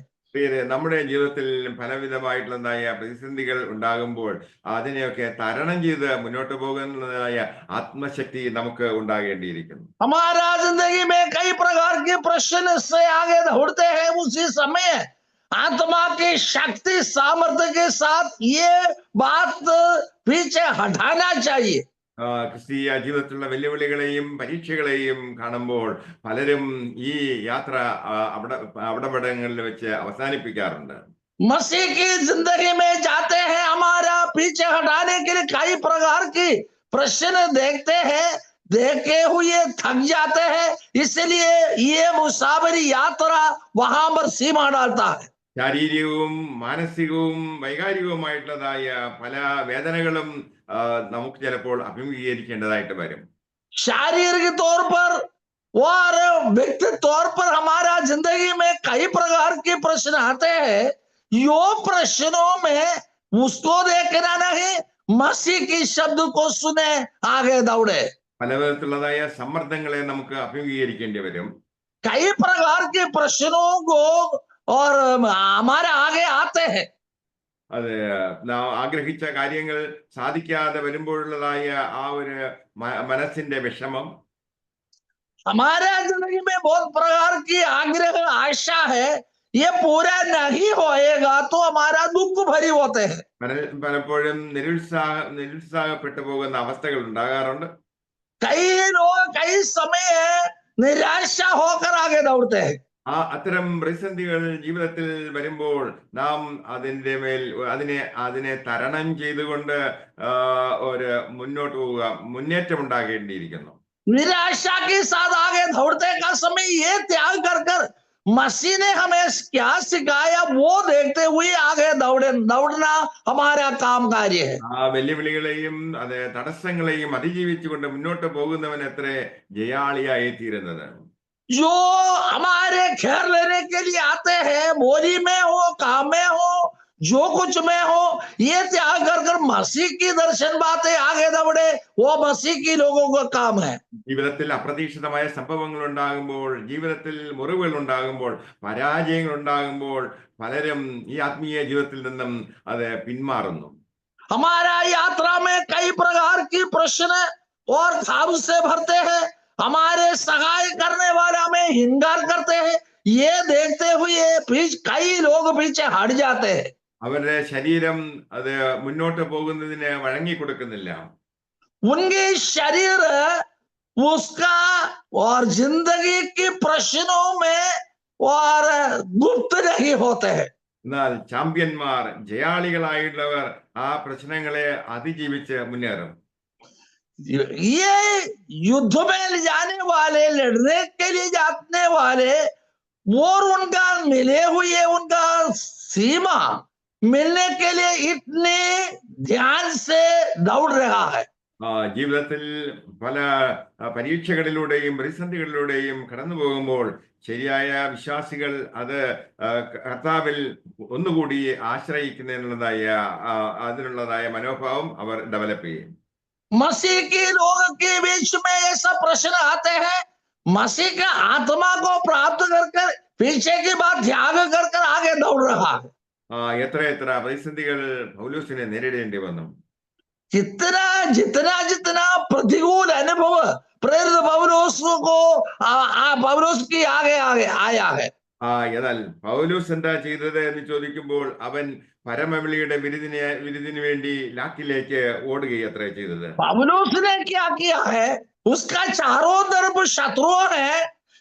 നമ്മുടെ ജീവിതത്തിൽ പലവിധമായിട്ടുള്ളതായ പ്രതിസന്ധികൾ ഉണ്ടാകുമ്പോൾ അതിനെയൊക്കെ തരണം ചെയ്ത് മുന്നോട്ട് പോകുന്നതായ ആത്മശക്തി നമുക്ക് ഉണ്ടാകേണ്ടിയിരിക്കുന്നു. हमारा जिंदगी में कई प्रकार के प्रश्न से आगे दौड़ते हैं, उसी समय आत्मा की शक्ति सामर्थ्य के साथ ये बात पीछे हटाना चाहिए। ക്രിസ്തീയ ജീവിതത്തിലുള്ള വെല്ലുവിളികളെയും പരീക്ഷകളെയും കാണുമ്പോൾ പലരും ഈ യാത്ര അവിടങ്ങളിൽ വെച്ച് അവസാനിപ്പിക്കാറുണ്ട്. मसीह की जिंदगी में जाते हैं, हमारा पीछे हटाने के लिए कई प्रकार की प्रश्न देखते हैं, देखे हुए थक जाते हैं, इसलिए ये मुसाफिरी यात्रा वहां पर सीमा डालता है। ശാരീരികവും മാനസികവും വൈകാരികവുമായിട്ടുള്ളതായ പല വേദനകളും നമുക്ക് ചിലപ്പോൾ അഭിമുഖീകരിക്കേണ്ടതായിട്ട് വരും. शारीरिक तौर पर और व्यक्तिगत तौर पर हमारा जिंदगी में कई प्रकार के प्रश्न आते हैं। यो प्रश्नों में उसको देखना नहीं, मसीह की शब्द को सुने, आगे दौड़े। പല വിധത്തിലുള്ളതായ സമ്മർദ്ദങ്ങളെ നമുക്ക് അഭിമുഖീകരിക്കേണ്ടി വരും. कई प्रकार के प्रश्नों को और हमारे आगे आते हैं। അത് നാം ആഗ്രഹിച്ച കാര്യങ്ങൾ സാധിക്കാതെ വരുമ്പോഴുള്ളതായ ആ ഒരു മനസ്സിന്റെ വിഷമം. हमारे जिंदगी में बहुत प्रकार की आग्रह आशा है, ये पूरा नहीं होएगा तो हमारा दुख भरी होते हैं। പലപ്പോഴും നിരുത്സാഹപ്പെട്ടു പോകുന്ന അവസ്ഥകൾ ഉണ്ടാകാറുണ്ട്. कई लोग कई समय निराशा होकर आगे दौड़ते हैं। അത്തരം പ്രതിസന്ധികൾ ജീവിതത്തിൽ വരുമ്പോൾ നാം അതിനെ തരണം ചെയ്തുകൊണ്ട് ഒരു മുന്നോട്ട് പോവുക, മുന്നേറ്റം ഉണ്ടാകേണ്ടിയിരിക്കുന്നു. निराशा के साथ आगे दौड़ते का समय ये त्याग कर मसीह ने हमें क्या सिखाया वो देखते हुए आगे दौड़ना हमारा काम कार्य है। വെല്ലുവിളികളെയും തടസ്സങ്ങളെയും അതിജീവിച്ചുകൊണ്ട് മുന്നോട്ട് പോകുന്നവൻ എത്ര ജയാളിയായി തീരുന്നത്. जो हमारे घेर लेने के लिए आते हैं, बोली में हो, काम में हो, जो कुछ में हो, ये त्याग कर मसीह की दर्शन बातें आगे दौड़े, वो मसीह की लोगों का काम है। ജീവിതത്തിൽ അപ്രതീക്ഷിതമായ സംഭവങ്ങൾ ഉണ്ടാകുമ്പോൾ, ജീവിതത്തിൽ മുറിവുകൾ ഉണ്ടാകുമ്പോൾ, പരാജയങ്ങൾ ഉണ്ടാകുമ്പോൾ പലരും ഈ ആത്മീയ ജീവിതത്തിൽ നിന്നും അത് പിന്മാറുന്നു. हमारा यात्रा में कई प्रकार की प्रश्न और खाब से भरते हैं, हमारे सहाय करने वाला में हिंगार करते हैं, ये देखते हुए कई लोग पीछे हट जाते हैं। അവരുടെ ശരീരം അത് മുന്നോട്ട് പോകുന്നതിന് വഴങ്ങി കൊടുക്കുന്നില്ല. उनके शरीर उसका और जिंदगी के प्रश्नों में और गुप्त नहीं होते हैं। എന്നാൽ ചാമ്പ്യന്മാർ, ജയാളികളായിട്ടുള്ളവർ ആ പ്രശ്നങ്ങളെ അതിജീവിച്ച് മുന്നേറും. ये युद्ध में जाने वाले, लड़ने के लिए जाने वाले, और उनका मिले हुए उनका सीमा मिलने के लिए इतने ध्यान से दौड़ रहा है। ജീവിതത്തിൽ പല പരീക്ഷകളിലൂടെയും പ്രതിസന്ധികളിലൂടെയും കടന്നു പോകുമ്പോൾ ശരിയായ വിശ്വാസികൾ അത് കർത്താവിൽ ഒന്നുകൂടി അതിനുള്ളതായ മനോഭാവം അവർ ഡെവലപ്പ് ചെയ്യും. मसीह के लोग के बीच में ऐसा प्रश्न आते हैं, मसीह का आत्मा को प्राप्त कर पीछे की बात त्याग कर आगे दौड़ रहा है। എത്ര പ്രതിസന്ധികൾ പൗലോസിനെ നേരിടേണ്ടി വന്നു. जितना जितना जितना प्रतिकूल अनुभव प्रेरित पौलुस को पौलुस की आगे आया है। എന്നാൽ പൗലോസ് എന്താ ചെയ്തത് എന്ന് ചോദിക്കുമ്പോൾ അവൻ പരമവിളിയുടെ വിരുദിന് വേണ്ടി ലാക്കിലേക്ക് ഓടുകയത്രേ ചെയ്തത്. पौलुस ने क्या किया है, उसका चारों तरफ शत्रु है,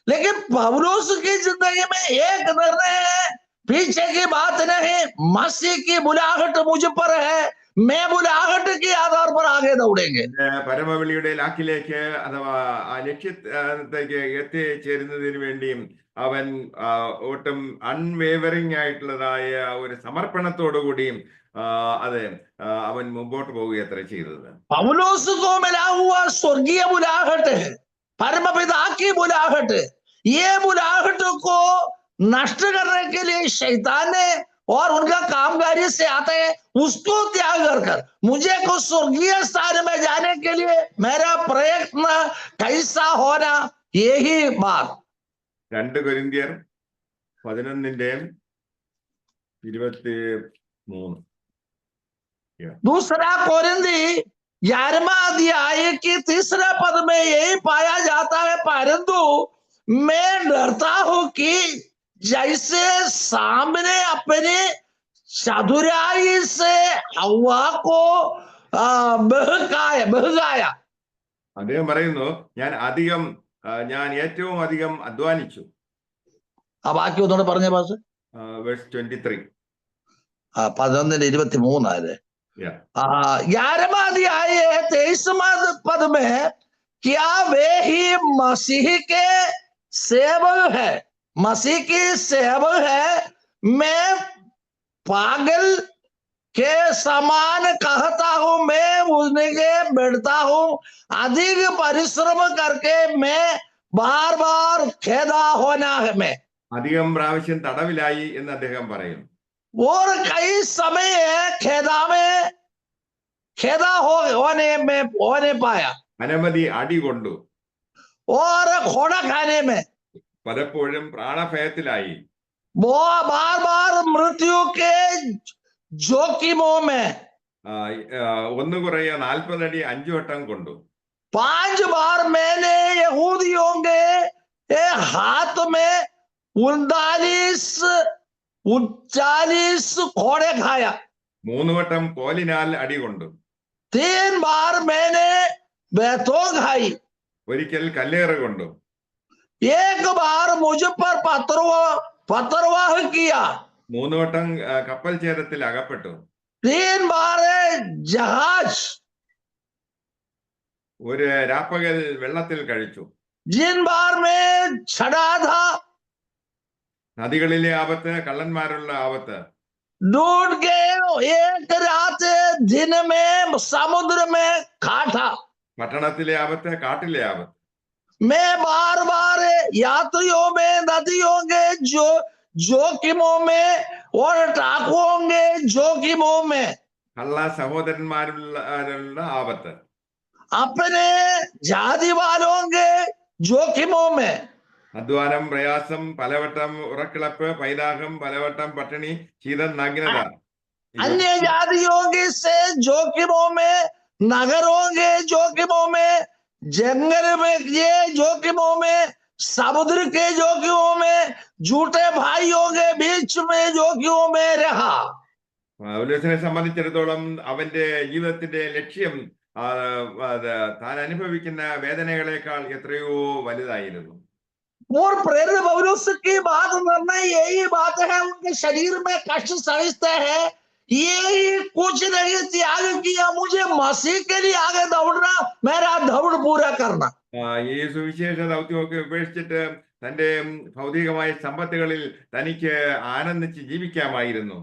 लेकिन पौलुस की जिंदगी में एक निर्णय है, पीछे की बात नहीं, मसीह की बुलाहट मुझ पर है, मैं बुलाहट के आधार पर आगे दौड़ेंगे। പരമവിളിയുടെ ലാക്കിലേക്ക് അഥവാ ആ ലക്ഷ്യത്തേക്ക് എത്തിച്ചേരുന്നതിന് വേണ്ടിയും അവൻ ഒട്ടും അൺവേവറിംഗ് ആയിട്ടുള്ളതായ ഒരു സമർപ്പണത്തോടുകൂടിയും അതെ, അവൻ മുമ്പോട്ട് പോവുകയത്ര ചെയ്തത്. पौलुस को मिला हुआ स्वर्गीय बुलाहट है, परमपिता की बुलाहट है। ये बुलाहट को नष्ट करने के लिए शैतान ने और उनका कामगारी से आते हैं, उसको त्याग कर मुझे को स्वर्गीय स्थान में जाने के लिए मेरा प्रयत्न कैसा होना, यही बात। 2 കൊരിന്ത്യർ 11:23. दूसरा कोरिन्थी 11वां अध्याय की तीसरे पद में यही पाया जाता है, परंतु मैं डरता हूं कि जैसे सामने अपने चतुराई से हव्वा को बहकाया। അദ്ദേഹം പറയുന്നു, ഞാൻ ഏറ്റവും അധികം അധ്വാനിച്ചു. ആ ബാക്കി ഒന്നുകൂടെ പറഞ്ഞ പാസ്. Verse 23. 11:23 है। 11वां अध्याय 23वां पद में क्या वे ही मसीह के सेवक है, मसीह की सेवक है। मैं पागल के समान कहता हूं, मैं उनके बैठता हूं, अधिक परिश्रम करके मैं बार बार खेदा होना है। मैं അധികം പ്രാവശ്യം തടവിലായി എന്ന് അദ്ദേഹം പറയുന്നു. और कई समय खेदा होने पाया, അനവധി അടി കൊണ്ടു, और खोड़ा खाने में പലപ്പോഴും പ്രാണഭയത്തിലായി, वो बार बार मृत्यु के जोखिमों में 1 കുറയ 40 അടി 5 വട്ടം കൊണ്ടു. 5 बार मैंने यहूदियों के हाथ में 39 घोड़े खाया। 3 വട്ടം കോലിനാൽ അടി കൊണ്ടു. 3 बार मैंने बैतों खाई। ഒരിക്കൽ കല്ലേറ് കൊണ്ടു. 1 बार मुझ पर पत्रवाह किया। 3 വട്ടം കപ്പൽ ഛേദത്തിൽ അകപ്പെട്ടു. 3 बार जहाज, ഒരു രാപ്പകൽ വെള്ളത്തിൽ കഴിച്ചു. जिन बार में छड़ा था, നദികളിലെ ആപത്ത്, കള്ളന്മാരുള്ള ആപത്ത്, डूब के 1 रात दिन में समुद्र में काटा। പട്ടണത്തിലെ ആപത്ത്, കാട്ടിലെ ആപത്ത്. मैं बार बार यात्रियों में, नदियों के जोखिमों में और डाकुओं के जोखिमों में, കള്ള സഹോദരന്മാരുള്ള ആപത്ത്, अपने जाति वालों के जोखिमों में, അധ്വാനം, പ്രയാസം, പലവട്ടം ഉറക്കിളപ്പ്, പൈതാഹം, പലവട്ടം പട്ടിണി, ശീതം, നഗ്നത, अन्य जातियों के से जोखिमों में, नगरों के जोखिमों में, जंगल में ये जोखिमों में, समुद्र के जोखिमों में, झूठे भाइयों के बीच में जोखिमों में रहा। പൗലോസിനെ സംബന്ധിച്ചിടത്തോളം അവന്റെ ജീവിതത്തിന്റെ ലക്ഷ്യം താൻ അനുഭവിക്കുന്ന വേദനകളെക്കാൾ എത്രയോ വലുതായിരുന്നു. और प्रेरित पौलुस की बात करना यही बात है, उनके शरीर में कष्ट सहिष्णुता है, यही कुछ नहीं त्याग किया, मुझे मसीह के लिए आगे दौड़ना, मेरा दौड़ पूरा करना। ഈ സുവിശേഷ ദൗത്യമൊക്കെ ഉപേക്ഷിച്ചിട്ട് തന്റെ ഭൗതികമായ സമ്പത്തുകളിൽ തനിക്ക് ആനന്ദിച്ച് ജീവിക്കാമായിരുന്നു.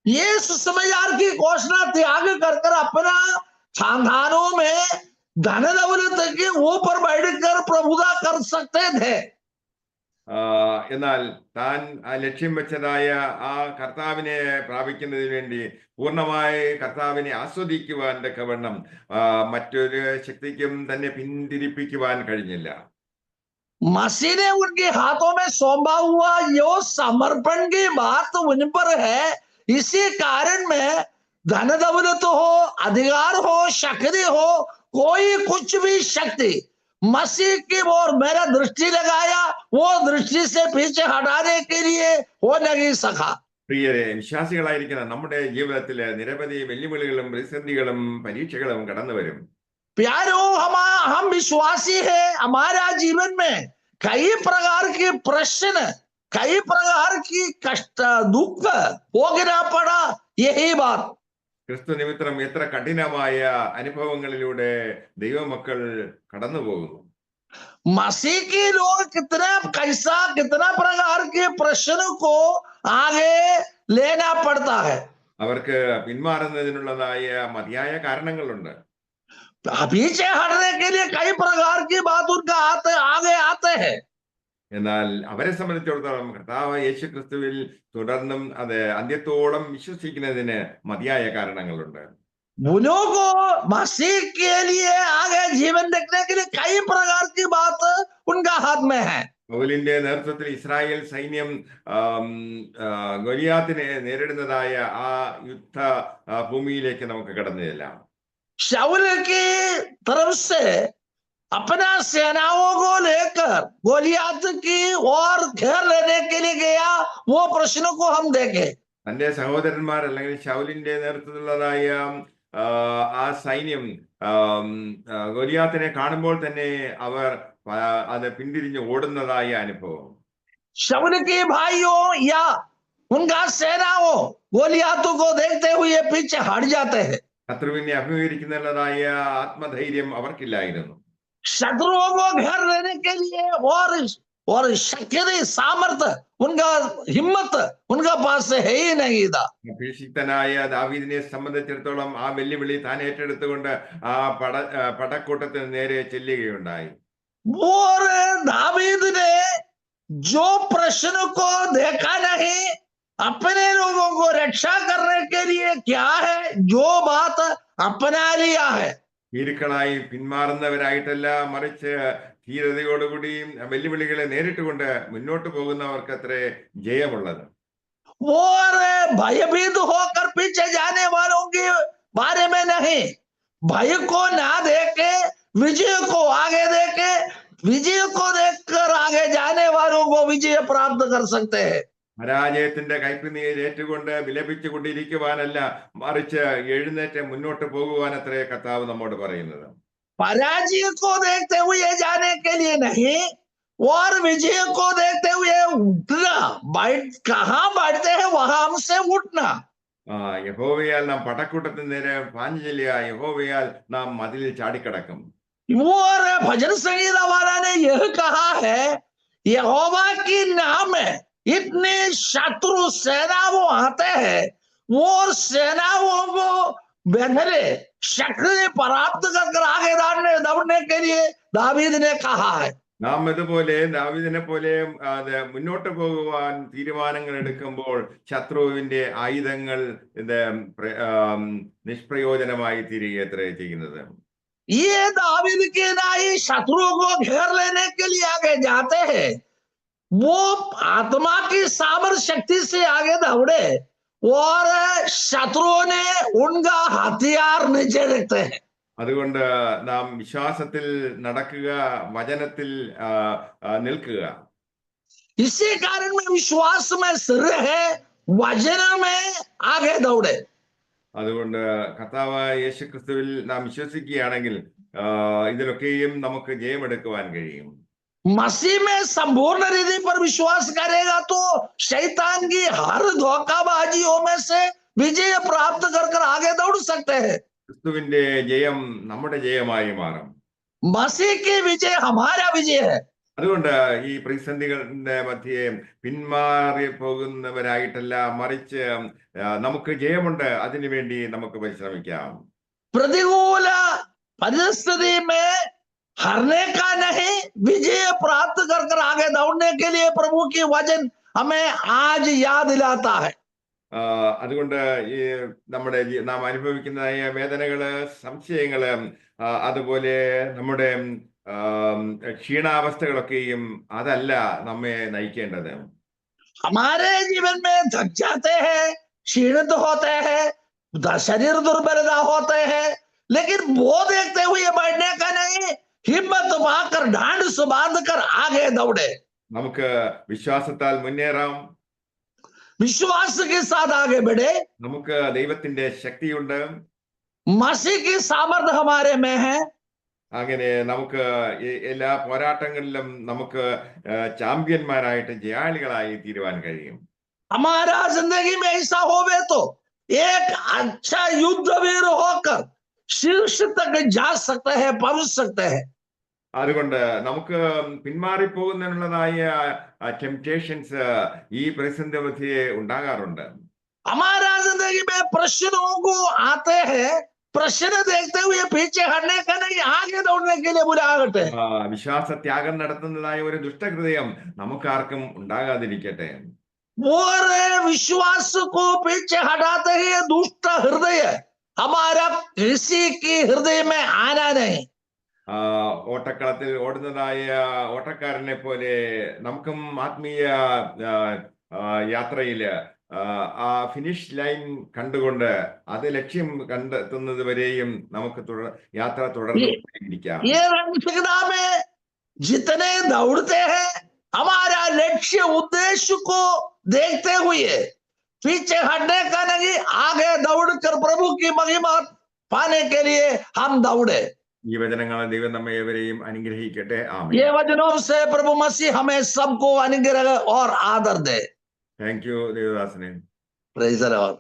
ये सुसमाचार की घोषणा त्याग कर अपना खानदानों में धन दौलत के ऊपर बैठकर प्रभुता कर सकते थे। എന്നാൽ താൻ ലക്ഷ്യം വെച്ചതായ ആ കർത്താവിനെ പ്രാപിക്കുന്നതിന് വേണ്ടി പൂർണ്ണമായി കർത്താവിനെ ആസ്വദിക്കുവാൻ തക്കവണ്ണം മറ്റൊരു ശക്തിക്കും തന്നെ പിന്തിരിപ്പിക്കുവാൻ കഴിഞ്ഞില്ല. मसीह ने उनके हाथों में सौंपा हुआ यो समर्पण की बात उन पर है, इसी कारण में धन दौलत हो, अधिकार हो, शक्ति हो, कोई कुछ भी शक्ति मसीह की ओर मेरा दृष्टि लगाया, वो दृष्टि से पीछे हटाने के लिए हो नहीं सका। പ്രിയരെ, വിശ്വാസികളായിരിക്കുന്ന നമ്മുടെ ജീവിതത്തിൽ നിരവധി വെല്ലുവിളികളും പ്രതിസന്ധികളും പരീക്ഷകളും കടന്നു വരും. प्यारो, हम विश्वासी है, हमारा जीवन में कई प्रकार के प्रश्न, कई प्रकार की कष्ट, दुख भोगना पड़ा, यही बात। ക്രിസ്തു നിമിത്തം എത്ര കഠിനമായ അനുഭവങ്ങളിലൂടെ ദൈവമക്കൾ കടന്നു പോകുന്നു. मसीह के लोग कितना प्रकार के प्रश्न को आगे लेना पड़ता है. അവർക്ക് പിന്മാറുന്നതിനുള്ളതായ മതിയായ കാരണങ്ങളുണ്ട്. पीछे हटने के लिए कई प्रकार की बात उनका आगे आते हैं। എന്നാൽ അവരെ സംബന്ധിച്ചിടത്തോളം കർത്താവ് യേശു ക്രിസ്തുവിൽ തുടർന്നും അത് അന്ത്യത്തോളം വിശ്വസിക്കുന്നതിന് മതിയായ കാരണങ്ങളുണ്ട്. उन्हों को मसीह के लिए आगे जीवन देखने के लिए कई प्रकार की बात उनका हाथ में है। പൗലിന്റെ നേതൃത്വത്തിൽ ഇസ്രായേൽ സൈന്യം ഗൊലിയാത്തിനെ നേരിടുന്നതായ ആ യുദ്ധ ഭൂമിയിലേക്ക് നമുക്ക് കടന്നു ചെല്ലാം. शाऊल की तरफ से अपना सेनाओं को लेकर गोलियात की ओर घेर लेने के लिए गया, वो प्रश्न को हम देखें। തന്റെ സഹോദരന്മാർ അല്ലെങ്കിൽ ശൗലിന്റെ നേതൃത്വത്തിലുള്ളതായ ആ സൈന്യം ഗൊലിയാത്തിനെ കാണുമ്പോൾ തന്നെ അവർ അത് പിന്തിരിഞ്ഞ് ഓടുന്നതായ അനുഭവം. शाऊल के भाइयों या उनका सेनाओं गोलियातों को देखते हुए पीछे हट जाते हैं। ശത്രുവിനെ അഭിമുഖീകരിക്കുന്നതായ ആത്മധൈര്യം അവർക്കില്ലായിരുന്നു. शत्रुओं को घेर लेने के लिए और शक्ति सामर्थ्य उनका हिम्मत उनका पास से है ही नहीं था। അഭിഷിക്തനായ ദാവീദിനെ സംബന്ധിച്ചിടത്തോളം ആ വെല്ലുവിളി താൻ ഏറ്റെടുത്തുകൊണ്ട് ആ പടക്കൂട്ടത്തിന് നേരെ ചെല്ലുകയുണ്ടായി. और दावीद ने जो प्रश्न को देखा नहीं, अपने लोगों को रक्षा करने के लिए क्या है जो बात अपना लिया है। ഭീരുക്കളായി പിന്മാറുന്നവരായിട്ടല്ല, മറിച്ച് ധീരതയോടുകൂടി വെല്ലുവിളികളെ നേരിട്ടുകൊണ്ട് മുന്നോട്ട് പോകുന്നവർക്ക് അത്രേ ജയമുള്ളത്. और भयभीत होकर पीछे जाने वालों के बारे में नहीं, भय को ना देके विजय को आगे देके विजय को देखकर आगे जाने वालों को विजय प्राप्त कर सकते हैं। പരാജയത്തിന്റെ കൈപ്പിനീർ ഏറ്റുകൊണ്ട് വിലപിച്ചു കൊണ്ടിരിക്കുവാനല്ല, മറിച്ച് എഴുന്നേറ്റ് മുന്നോട്ട് പോകുവാൻ അത്രേ കർത്താവ് നമ്മോട് പറയുന്നത്. पराजय को देखते हुए जाने के लिए नहीं और विजय को देखते हुए उठना, कहाँ बढ़ते हैं वहां हमसे उठना। യഹോവയാൽ നാം പടക്കൂട്ടത്തിന് നേരെ പാഞ്ഞു ചെല്ലുക, യഹോവയാൽ നാം മതിലിൽ ചാടിക്കടക്കും. और भजन संगीता वाला ने यह कहा है, यहोवा की नाम है, इतने शत्रु सेना वो आते हैं, वो सेनाओं को बेधले शक्ति प्राप्त कर आगे दौड़ने के लिए दावीद ने कहा है। നാം ഇതുപോലെ ദാവീദിനെ പോലെ മുന്നോട്ട് പോകുവാൻ തീരുമാനങ്ങൾ എടുക്കുമ്പോൾ ശത്രുവിന്റെ ആയുധങ്ങൾ ഇത് നിഷ്പ്രയോജനമായി തീരുകയത്രേ ചെയ്യുന്നത്. ये दावीद के नाई शत्रुओं को घेर लेने के लिए आगे जाते हैं, वो आत्मा की सामर्थ्य शक्ति से आगे दौड़े और शत्रुओं ने उनका हथियार नीचे रखते हैं। അതുകൊണ്ട് നാം വിശ്വാസത്തിൽ നടക്കുക, വചനത്തിൽ നിൽക്കുക. इसी कारण में विश्वास में स्थिर है, वचन में आगे दौड़े. അതുകൊണ്ട് കർത്താവ് യേശു ക്രിസ്തുവിൽ നാം വിശ്വസിക്കുകയാണെങ്കിൽ ഇതിലൊക്കെയും നമുക്ക് ജയമെടുക്കുവാൻ കഴിയും. मसीह में संपूर्ण रीति पर विश्वास करेगा तो शैतान की हर धोखाबाजियों में से विजय प्राप्त कर आगे दौड़ सकते हैं. ക്രിസ്തുവിന്റെ ജയം നമ്മുടെ ജയമായി മാറും. मसीह की विजय हमारा विजय है. അതുകൊണ്ട് ഈ പ്രതിസന്ധികളുടെ മധ്യേ പിന്മാറി പോകുന്നവരായിട്ടല്ല, മറിച്ച് നമുക്ക് ജയമുണ്ട്, അതിനുവേണ്ടി നമുക്ക് പരിശ്രമിക്കാം. प्रतिकूल परिस्थिति में हारने का नहीं, विजय प्राप्त कर आगे दौड़ने के लिए प्रभु की वचन हमें आज याद दिलाता है. അതുകൊണ്ട് ഈ നാം അനുഭവിക്കുന്നതായ വേദനകള്, സംശയങ്ങള്, അതുപോലെ നമ്മുടെ ക്ഷീണാവസ്ഥകളൊക്കെയും അതല്ല നമ്മെ നയിക്കേണ്ടത്. हमारे जीवन में थक जाते हैं, क्षीणित होते हैं, शरीर दुर्बलता होते हैं, लेकिन वो देखते हुए बढ़ने का नहीं, हिम्मत पाकर ढांढ बांध कर आगे दौड़े. നമുക്ക് വിശ്വാസത്താൽ മുന്നേറാം, विश्वास के साथ आगे बढ़े. നമുക്ക് ദൈവത്തിന്റെ ശക്തിയുണ്ട്, मसीह की सामर्थ्य हमारे में है. അങ്ങനെ നമുക്ക് എല്ലാ പോരാട്ടങ്ങളിലും നമുക്ക് ചാമ്പ്യന്മാരായിട്ട് ജയാളികളായി തീരുവാൻ കഴിയും. हमारा जिंदगी में ऐसा होवे तो एक अच्छा युद्धवीर होकर शीर्ष तक जा सकते हैं, पहुंच सकते हैं. അതുകൊണ്ട് നമുക്ക് പിന്മാറിപ്പോകുന്നതിനുള്ളതായ ടെംപ്റ്റേഷൻസ് ഈ പ്രതിസന്ധി മധ്യേ ഉണ്ടാകാറുണ്ട്. हमारा जिंदगी में प्रश्नों को आते हैं, प्रश्न देखते हुए पीछे हटने का नहीं, आगे दौड़ने के लिए बुलावट है। വിശ്വാസത്യാഗം നടത്തുന്നതായ ഒരു ദുഷ്ടഹൃദയം നമുക്കാർക്കും ഉണ്ടാകാതിരിക്കട്ടെ. और विश्वास को पीछे हटाते ही दुष्ट हृदय हमारा किसी की हृदय में आना नहीं। ഓട്ടക്കളത്തിൽ ഓടുന്നതായ ഓട്ടക്കാരനെ പോലെ നമുക്കും ആത്മീയ യാത്രയില് ആ ഫിനിഷ് ലൈൻ കണ്ടുകൊണ്ട് അത് ലക്ഷ്യം കണ്ടെത്തുന്നത് വരെയും നമുക്ക് യാത്ര തുടർന്ന് ഇരിക്കാം. ये रणशिकड़ा में जितने दौड़ते हैं, हमारा लक्ष्य उद्देश्य को देखते हुए पीछे हटने का नहीं, आगे दौड़कर प्रभु की महिमा पाने के लिए हम दौड़े। ഈ വചനങ്ങൾ ദൈവം നമ്മെ ഏവരെയും അനുഗ്രഹിക്കട്ടെ. ആമേൻ. ये वचनों से प्रभु मसीह हमें सबको अनुग्रह और आदर दे. താങ്ക് യു ദേവദാസനെ. Praise the Lord.